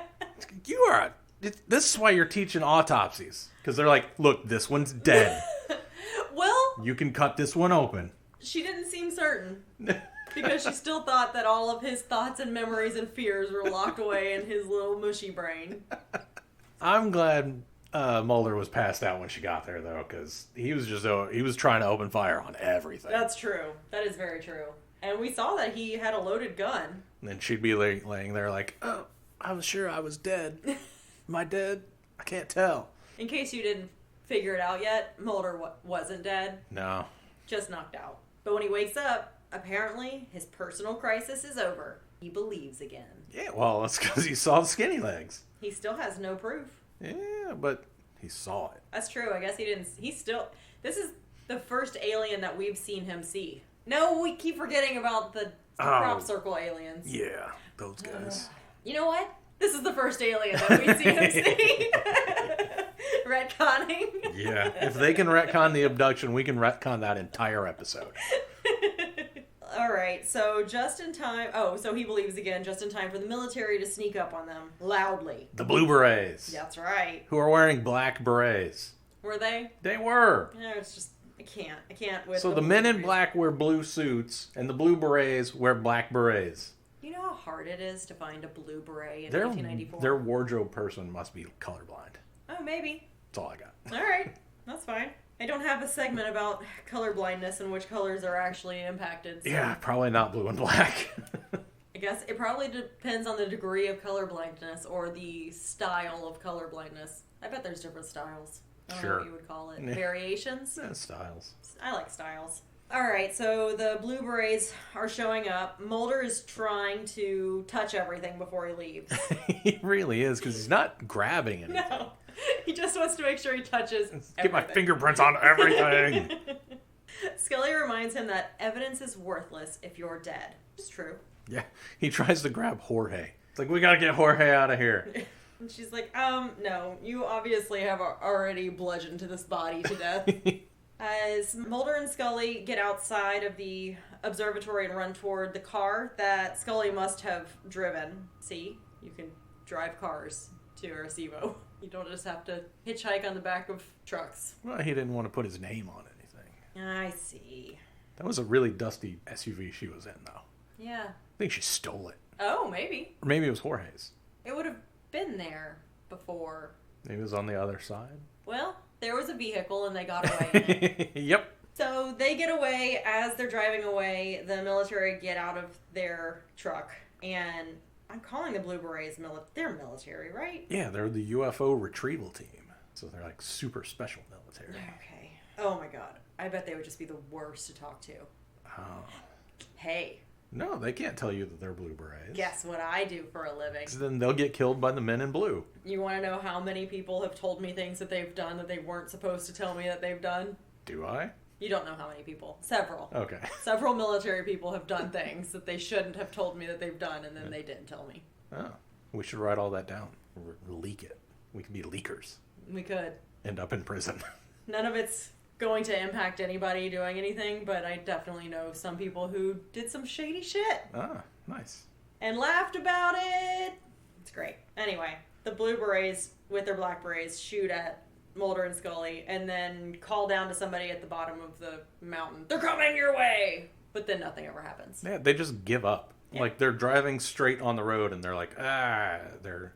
You are. This is why you're teaching autopsies. Because they're like, look, this one's dead. Well, You can cut this one open. she didn't seem certain. Because she still thought that all of his thoughts and memories and fears were locked away in his little mushy brain. I'm glad Mulder was passed out when she got there, though, because he was trying to open fire on everything. That's true. That is very true. And we saw that he had a loaded gun. And then she'd be laying there like, oh, I was sure I was dead. Am I dead? I can't tell. In case you didn't figure it out yet, Mulder wasn't dead. No. Just knocked out. But when he wakes up, apparently his personal crisis is over. He believes again. Yeah, well, that's because he saw the skinny legs. He still has no proof. Yeah, but he saw it. That's true. I guess he didn't. This is the first alien that we've seen him see. No, we keep forgetting about the crop circle aliens. Yeah, those guys. You know what? This is the first alien that we've seen him see. Retconning. Yeah, if they can retcon the abduction, we can retcon that entire episode. All right, so just in time. Oh, so he believes again, just in time for the military to sneak up on them loudly. The Blue Berets. That's right. Who are wearing black berets. Were they? They were. No, it's just I can't with. So the men in black wear blue suits, and the Blue Berets wear black berets. You know how hard it is to find a blue beret in 1994? Their wardrobe person must be colorblind. Oh, maybe. That's all I got. All right, that's fine. I don't have a segment about color blindness and which colors are actually impacted. So Yeah, probably not blue and black. I guess it probably depends on the degree of color blindness or the style of color blindness. I bet there's different styles. I don't know what you would call it. Variations? Yeah, styles. I like styles. Alright, so the Blue Berets are showing up. Mulder is trying to touch everything before he leaves. He really is, because he's not grabbing anything. No. He just wants to make sure he touches Get my everything. fingerprints on everything. Scully reminds him that evidence is worthless if you're dead. It's true. Yeah, he tries to grab Jorge. It's like, we gotta get Jorge out of here. And she's like, no, you obviously have already bludgeoned to this body to death. As Mulder and Scully get outside of the observatory and run toward the car that Scully must have driven. See, you can drive cars to Arecibo. You don't just have to hitchhike on the back of trucks. Well, he didn't want to put his name on anything. I see. That was a really dusty SUV she was in, though. Yeah. I think she stole it. Oh, maybe. Or maybe it was Jorge's. It would have been there before. Maybe it was on the other side. Well, there was a vehicle and they got away in it. Yep. So they get away. As they're driving away, the military get out of their truck. And I'm calling the Blue Berets they're military, right? Yeah, they're the UFO retrieval team. So they're like super special military. Okay. Oh my god. I bet they would just be the worst to talk to. Oh. Hey. No, they can't tell you that they're Blue Berets. Guess what I do for a living. So then they'll get killed by the men in blue. You want to know how many people have told me things that they've done that they weren't supposed to tell me that they've done? Do I? You don't know how many people. Several. Okay. Several military people have done things that they shouldn't have told me that they've done, and then they didn't tell me. Oh, we should write all that down. Or leak it. We could be leakers. We could. End up in prison. None of it's going to impact anybody doing anything, but I definitely know some people who did some shady shit. Ah, nice. And laughed about it. It's great. Anyway, the Blue Berets with their black berets shoot at Mulder and Scully and then call down to somebody at the bottom of the mountain. They're coming your way! But then nothing ever happens. Yeah, they just give up. Yeah. Like, they're driving straight on the road and they're like, they're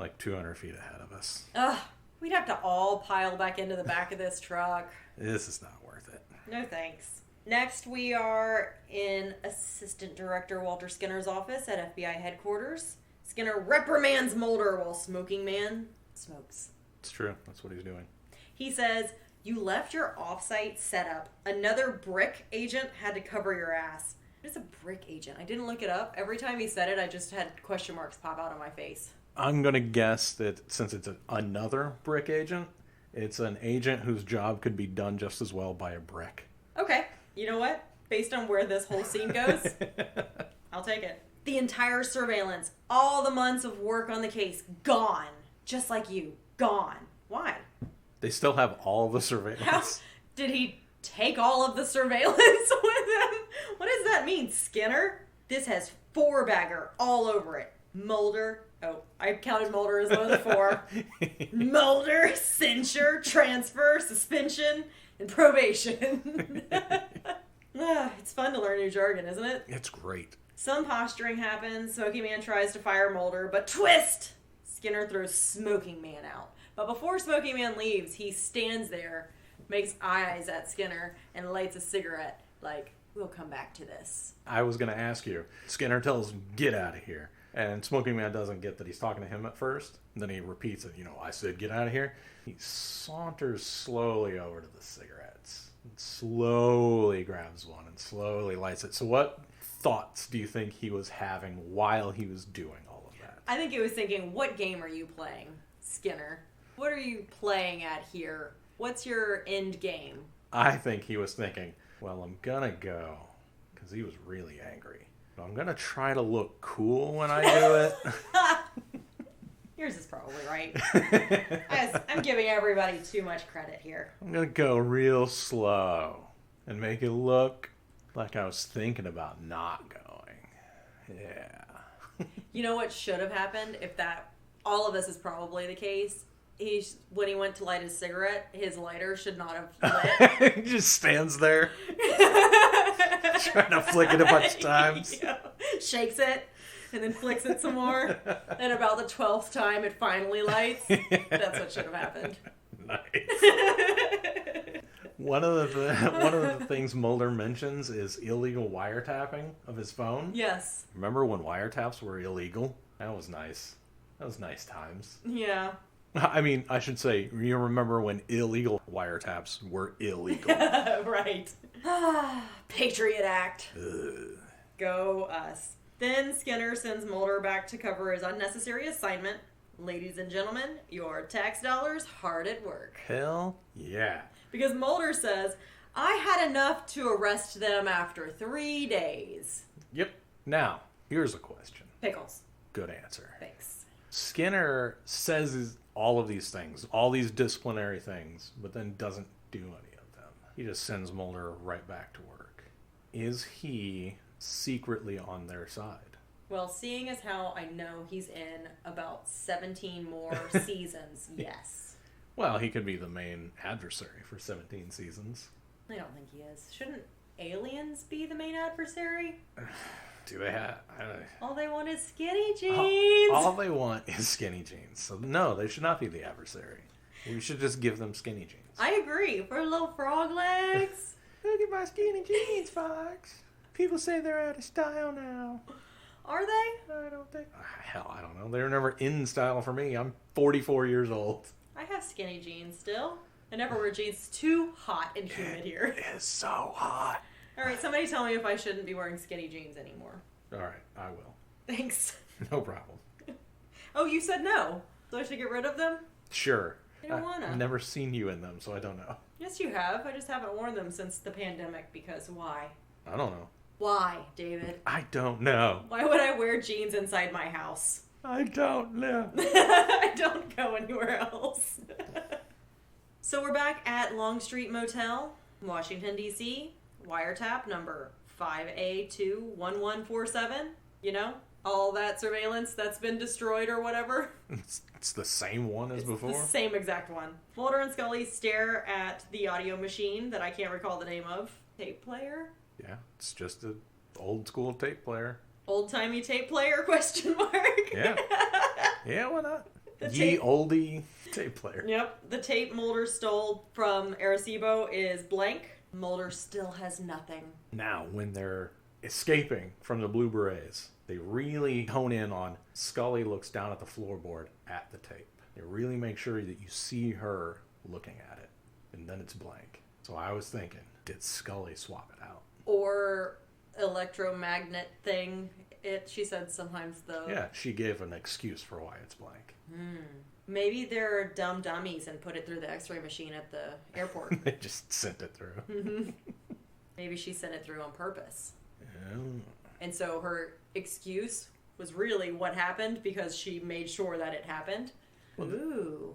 like 200 feet ahead of us. Ugh, we'd have to all pile back into the back of this truck. This is not worth it. No thanks. Next, we are in Assistant Director Walter Skinner's office at FBI headquarters. Skinner reprimands Mulder while Smoking Man smokes. It's true. That's what he's doing. He says, "You left your off-site setup. Another brick agent had to cover your ass. It's a brick agent. I didn't look it up. Every time he said it, I just had question marks pop out on my face. I'm going to guess that since it's another brick agent, it's an agent whose job could be done just as well by a brick. Okay. You know what? Based on where this whole scene goes, I'll take it. The entire surveillance, all the months of work on the case, gone. Just like you. Gone. Why? They still have all the surveillance. How did he take all of the surveillance with him? What does that mean, Skinner? This has 4-bagger all over it. Mulder. Oh, I counted Mulder as one of the 4. Mulder, censure, transfer, suspension, and probation. It's fun to learn new jargon, isn't it? It's great. Some posturing happens. Smoking Man tries to fire Mulder, but twist! Skinner throws Smoking Man out. But before Smoking Man leaves, he stands there, makes eyes at Skinner, and lights a cigarette. Like, we'll come back to this. I was going to ask you. Skinner tells him, get out of here. And Smoking Man doesn't get that he's talking to him at first. And then he repeats it, I said get out of here. He saunters slowly over to the cigarettes. And slowly grabs one and slowly lights it. So what thoughts do you think he was having while he was doing all of that? I think he was thinking, what game are you playing, Skinner? What are you playing at here? What's your end game? I think he was thinking, well, I'm going to go. Because he was really angry. But I'm going to try to look cool when I do it. Yours is probably right. I'm giving everybody too much credit here. I'm going to go real slow and make it look like I was thinking about not going. Yeah. You know what should have happened if all of this is probably the case? When he went to light his cigarette, his lighter should not have lit. He just stands there trying to flick it a bunch of times. Yeah. Shakes it and then flicks it some more. And about the 12th time it finally lights. That's what should have happened. Nice. One of the things Mulder mentions is illegal wiretapping of his phone. Yes. Remember when wiretaps were illegal? That was nice. That was nice times. Yeah. I mean, I should say, you remember when illegal wiretaps were illegal. Right. Patriot Act. Ugh. Go us. Then Skinner sends Mulder back to cover his unnecessary assignment. Ladies and gentlemen, your tax dollars hard at work. Hell yeah. Because Mulder says, I had enough to arrest them after 3 days. Yep. Now, here's a question. Pickles. Good answer. Thanks. Skinner says all of these things, all these disciplinary things, but then doesn't do any of them. He just sends Mulder right back to work. Is he secretly on their side? Well, seeing as how I know he's in about 17 more seasons, yes. Well, he could be the main adversary for 17 seasons. I don't think he is. Shouldn't aliens be the main adversary? Do they have... All they want is skinny jeans. All they want is skinny jeans. So no, they should not be the adversary. We should just give them skinny jeans. I agree. For little frog legs. Look at my skinny jeans, Fox. People say they're out of style now. Are they? I don't think... Hell, I don't know. They were never in style for me. I'm 44 years old. I have skinny jeans still. I never wear jeans. It's too hot and humid here. It is so hot. All right, somebody tell me if I shouldn't be wearing skinny jeans anymore. All right, I will. Thanks. No problem. Oh, you said no. So I should get rid of them? Sure. I don't wanna. I've never seen you in them, so I don't know. Yes, you have. I just haven't worn them since the pandemic because why? I don't know. Why, David? I don't know. Why would I wear jeans inside my house? I don't know. I don't go anywhere else. So we're back at Long Street Motel, Washington, D.C. Wiretap number 5A21147. You know, all that surveillance that's been destroyed or whatever. It's the same one as before? The same exact one. Mulder and Scully stare at the audio machine that I can't recall the name of. Tape player? Yeah, it's just an old school tape player. Old-timey tape player, question mark? Yeah. Yeah, why not? Ye oldie tape player. Yep. The tape Mulder stole from Arecibo is blank. Mulder still has nothing. Now, when they're escaping from the Blue Berets, they really hone in on Scully looks down at the floorboard at the tape. They really make sure that you see her looking at it, and then it's blank. So I was thinking, did Scully swap it out? Or electromagnet thing. She said sometimes the... Yeah, she gave an excuse for why it's blank. Maybe they're dumb dummies and put it through the x-ray machine at the airport. They just sent it through. Maybe she sent it through on purpose. Yeah. And so her excuse was really what happened because she made sure that it happened. Ooh.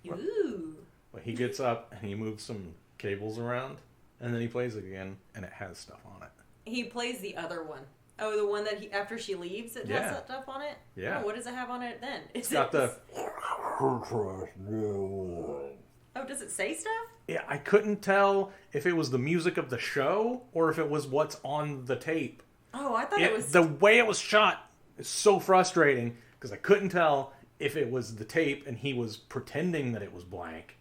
Ooh. Well, he gets up and he moves some cables around, and then he plays it again, and it has stuff on it. He plays the other one. Oh, the one that after she leaves, it has that stuff on it? Yeah. Oh, what does it have on it then? It's got the... Oh, does it say stuff? Yeah, I couldn't tell if it was the music of the show or if it was what's on the tape. Oh, I thought it was... The way it was shot is so frustrating because I couldn't tell if it was the tape and he was pretending that it was blank.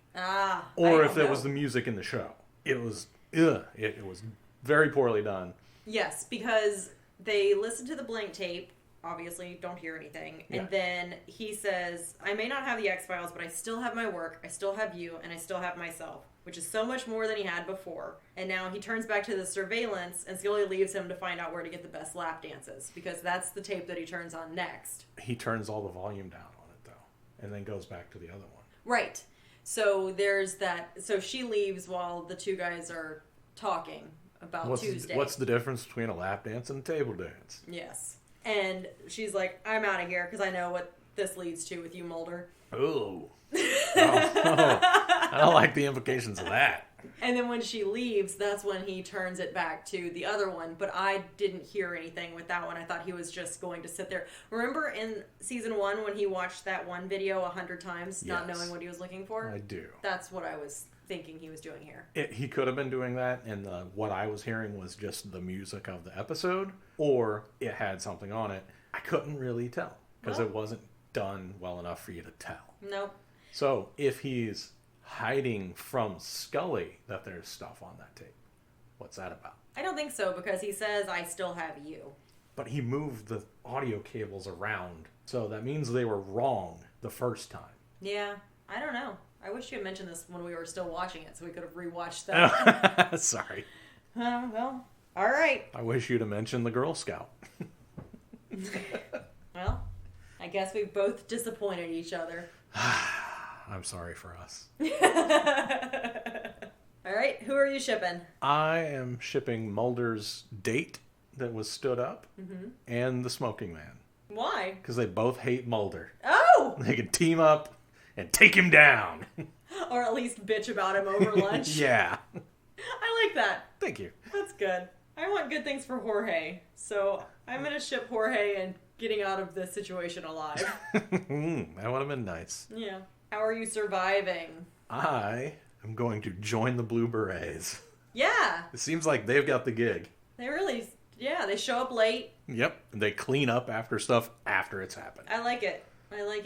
Or if it was the music in the show. It was... It was very poorly done. Yes, because they listen to the blank tape, obviously don't hear anything, and then he says, I may not have the X-Files, but I still have my work, I still have you, and I still have myself, which is so much more than he had before. And now he turns back to the surveillance, and Scully leaves him to find out where to get the best lap dances, because that's the tape that he turns on next. He turns all the volume down on it, though, and then goes back to the other one. Right. So there's that. So she leaves while the two guys are talking about Tuesday. What's the difference between a lap dance and a table dance? Yes. And she's like, I'm out of here because I know what this leads to with you, Mulder. Oh. I don't like the implications of that. And then when she leaves, that's when he turns it back to the other one. But I didn't hear anything with that one. I thought he was just going to sit there. Remember in season 1 when he watched that one video 100 times, not knowing what he was looking for? I do. That's what I was thinking he was doing here. He could have been doing that, and what I was hearing was just the music of the episode, or it had something on it. I couldn't really tell, because it wasn't done well enough for you to tell. Nope. So, if he's hiding from Scully that there's stuff on that tape, what's that about? I don't think so, because he says, I still have you. But he moved the audio cables around, so that means they were wrong the first time. Yeah, I don't know. I wish you had mentioned this when we were still watching it, so we could have rewatched that. Sorry. Well, all right. I wish you'd have mentioned the Girl Scout. Well, I guess we both disappointed each other. I'm sorry for us. All right, who are you shipping? I am shipping Mulder's date that was stood up and the smoking man. Why? Because they both hate Mulder. Oh! They can team up and take him down. Or at least bitch about him over lunch. Yeah. I like that. Thank you. That's good. I want good things for Jorge, so I'm going to ship Jorge and getting out of this situation alive. That would have been nice. Yeah. How are you surviving? I am going to join the Blue Berets. Yeah. It seems like they've got the gig. They really, they show up late. Yep. They clean up after stuff after it's happened. I like it. I like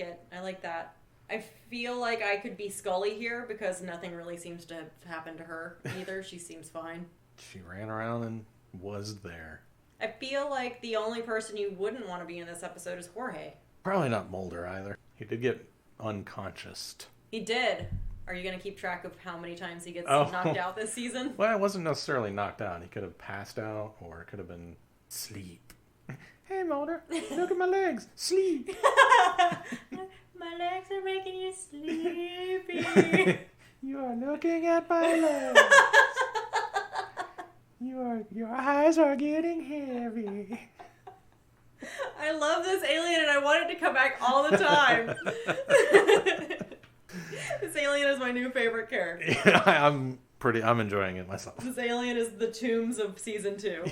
that. I feel like I could be Scully here because nothing really seems to have happened to her either. She seems fine. She ran around and was there. I feel like the only person you wouldn't want to be in this episode is Jorge. Probably not Mulder either. He did get unconscious. He did. Are you going to keep track of how many times he gets knocked out this season? Well, it wasn't necessarily knocked out. He could have passed out or it could have been sleep. Hey, Mulder, look at my legs. Sleep. My legs are making you sleepy. You are looking at my legs. Your eyes are getting heavy. I love this alien and I want it to come back all the time. This alien is my new favorite character. Yeah, I'm enjoying it myself. This alien is the Tombs of season 2.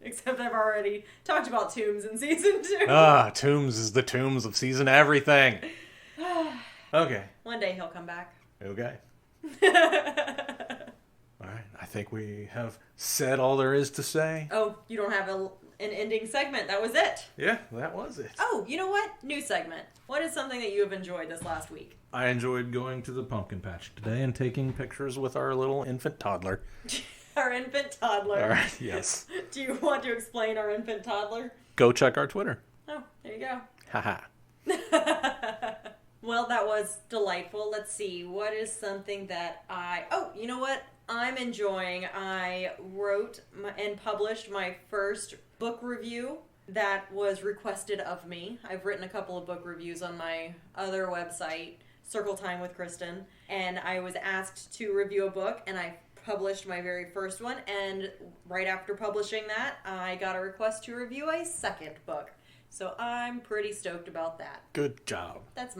Except I've already talked about Tombs in season 2. Tombs is the Tombs of season everything. Okay. One day he'll come back. Okay. All right. I think we have said all there is to say. Oh, you don't have an ending segment. That was it. Yeah, that was it. Oh, you know what? New segment. What is something that you have enjoyed this last week? I enjoyed going to the pumpkin patch today and taking pictures with our little infant toddler. Our infant toddler. All right, yes. Do you want to explain our infant toddler? Go check our Twitter. Oh, there you go. Haha. Well, that was delightful. Let's see. What is something that Oh, you know what? I'm enjoying. I wrote and published my first book review that was requested of me. I've written a couple of book reviews on my other website, Circle Time with Kristen, and I was asked to review a book, and I published my very first one, and right after publishing that, I got a request to review a second book. So I'm pretty stoked about that. Good job. That's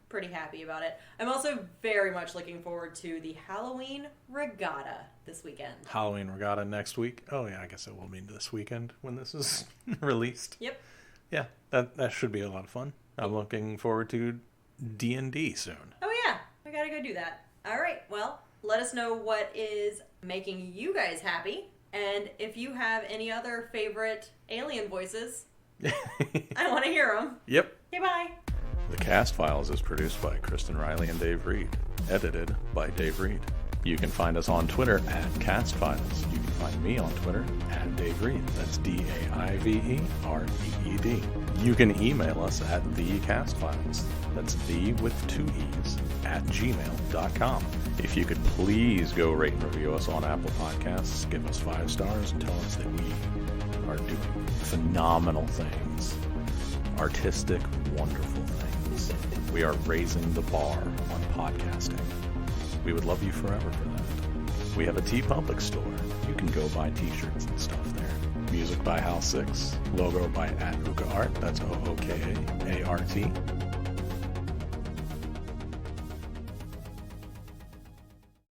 pretty happy about it. I'm also very much looking forward to the Halloween Regatta this weekend. Halloween Regatta next week. Oh yeah, I guess it will be this weekend when this is released. Yep. Yeah, that should be a lot of fun. I'm looking forward to D&D soon. Oh yeah, we gotta go do that. All right, well, let us know what is making you guys happy, and if you have any other favorite alien voices, I want to hear them. Yep. Okay, bye. The Cast Files is produced by Kristen Riley and Dave Reed. Edited by Dave Reed. You can find us on Twitter at Cast Files. You can find me on Twitter at Dave Reed. That's DaiveReed. You can email us at thecastfiles. That's the with 2 E's at gmail.com. If you could please go rate and review us on Apple Podcasts, give us 5 stars, and tell us that we are doing phenomenal things. Artistic, wonderful things. We are raising the bar on podcasting. We would love you forever for that. We have a TeePublic store. You can go buy t-shirts and stuff there. Music by Hal 6. Logo by @OokaArt. That's OOKAART.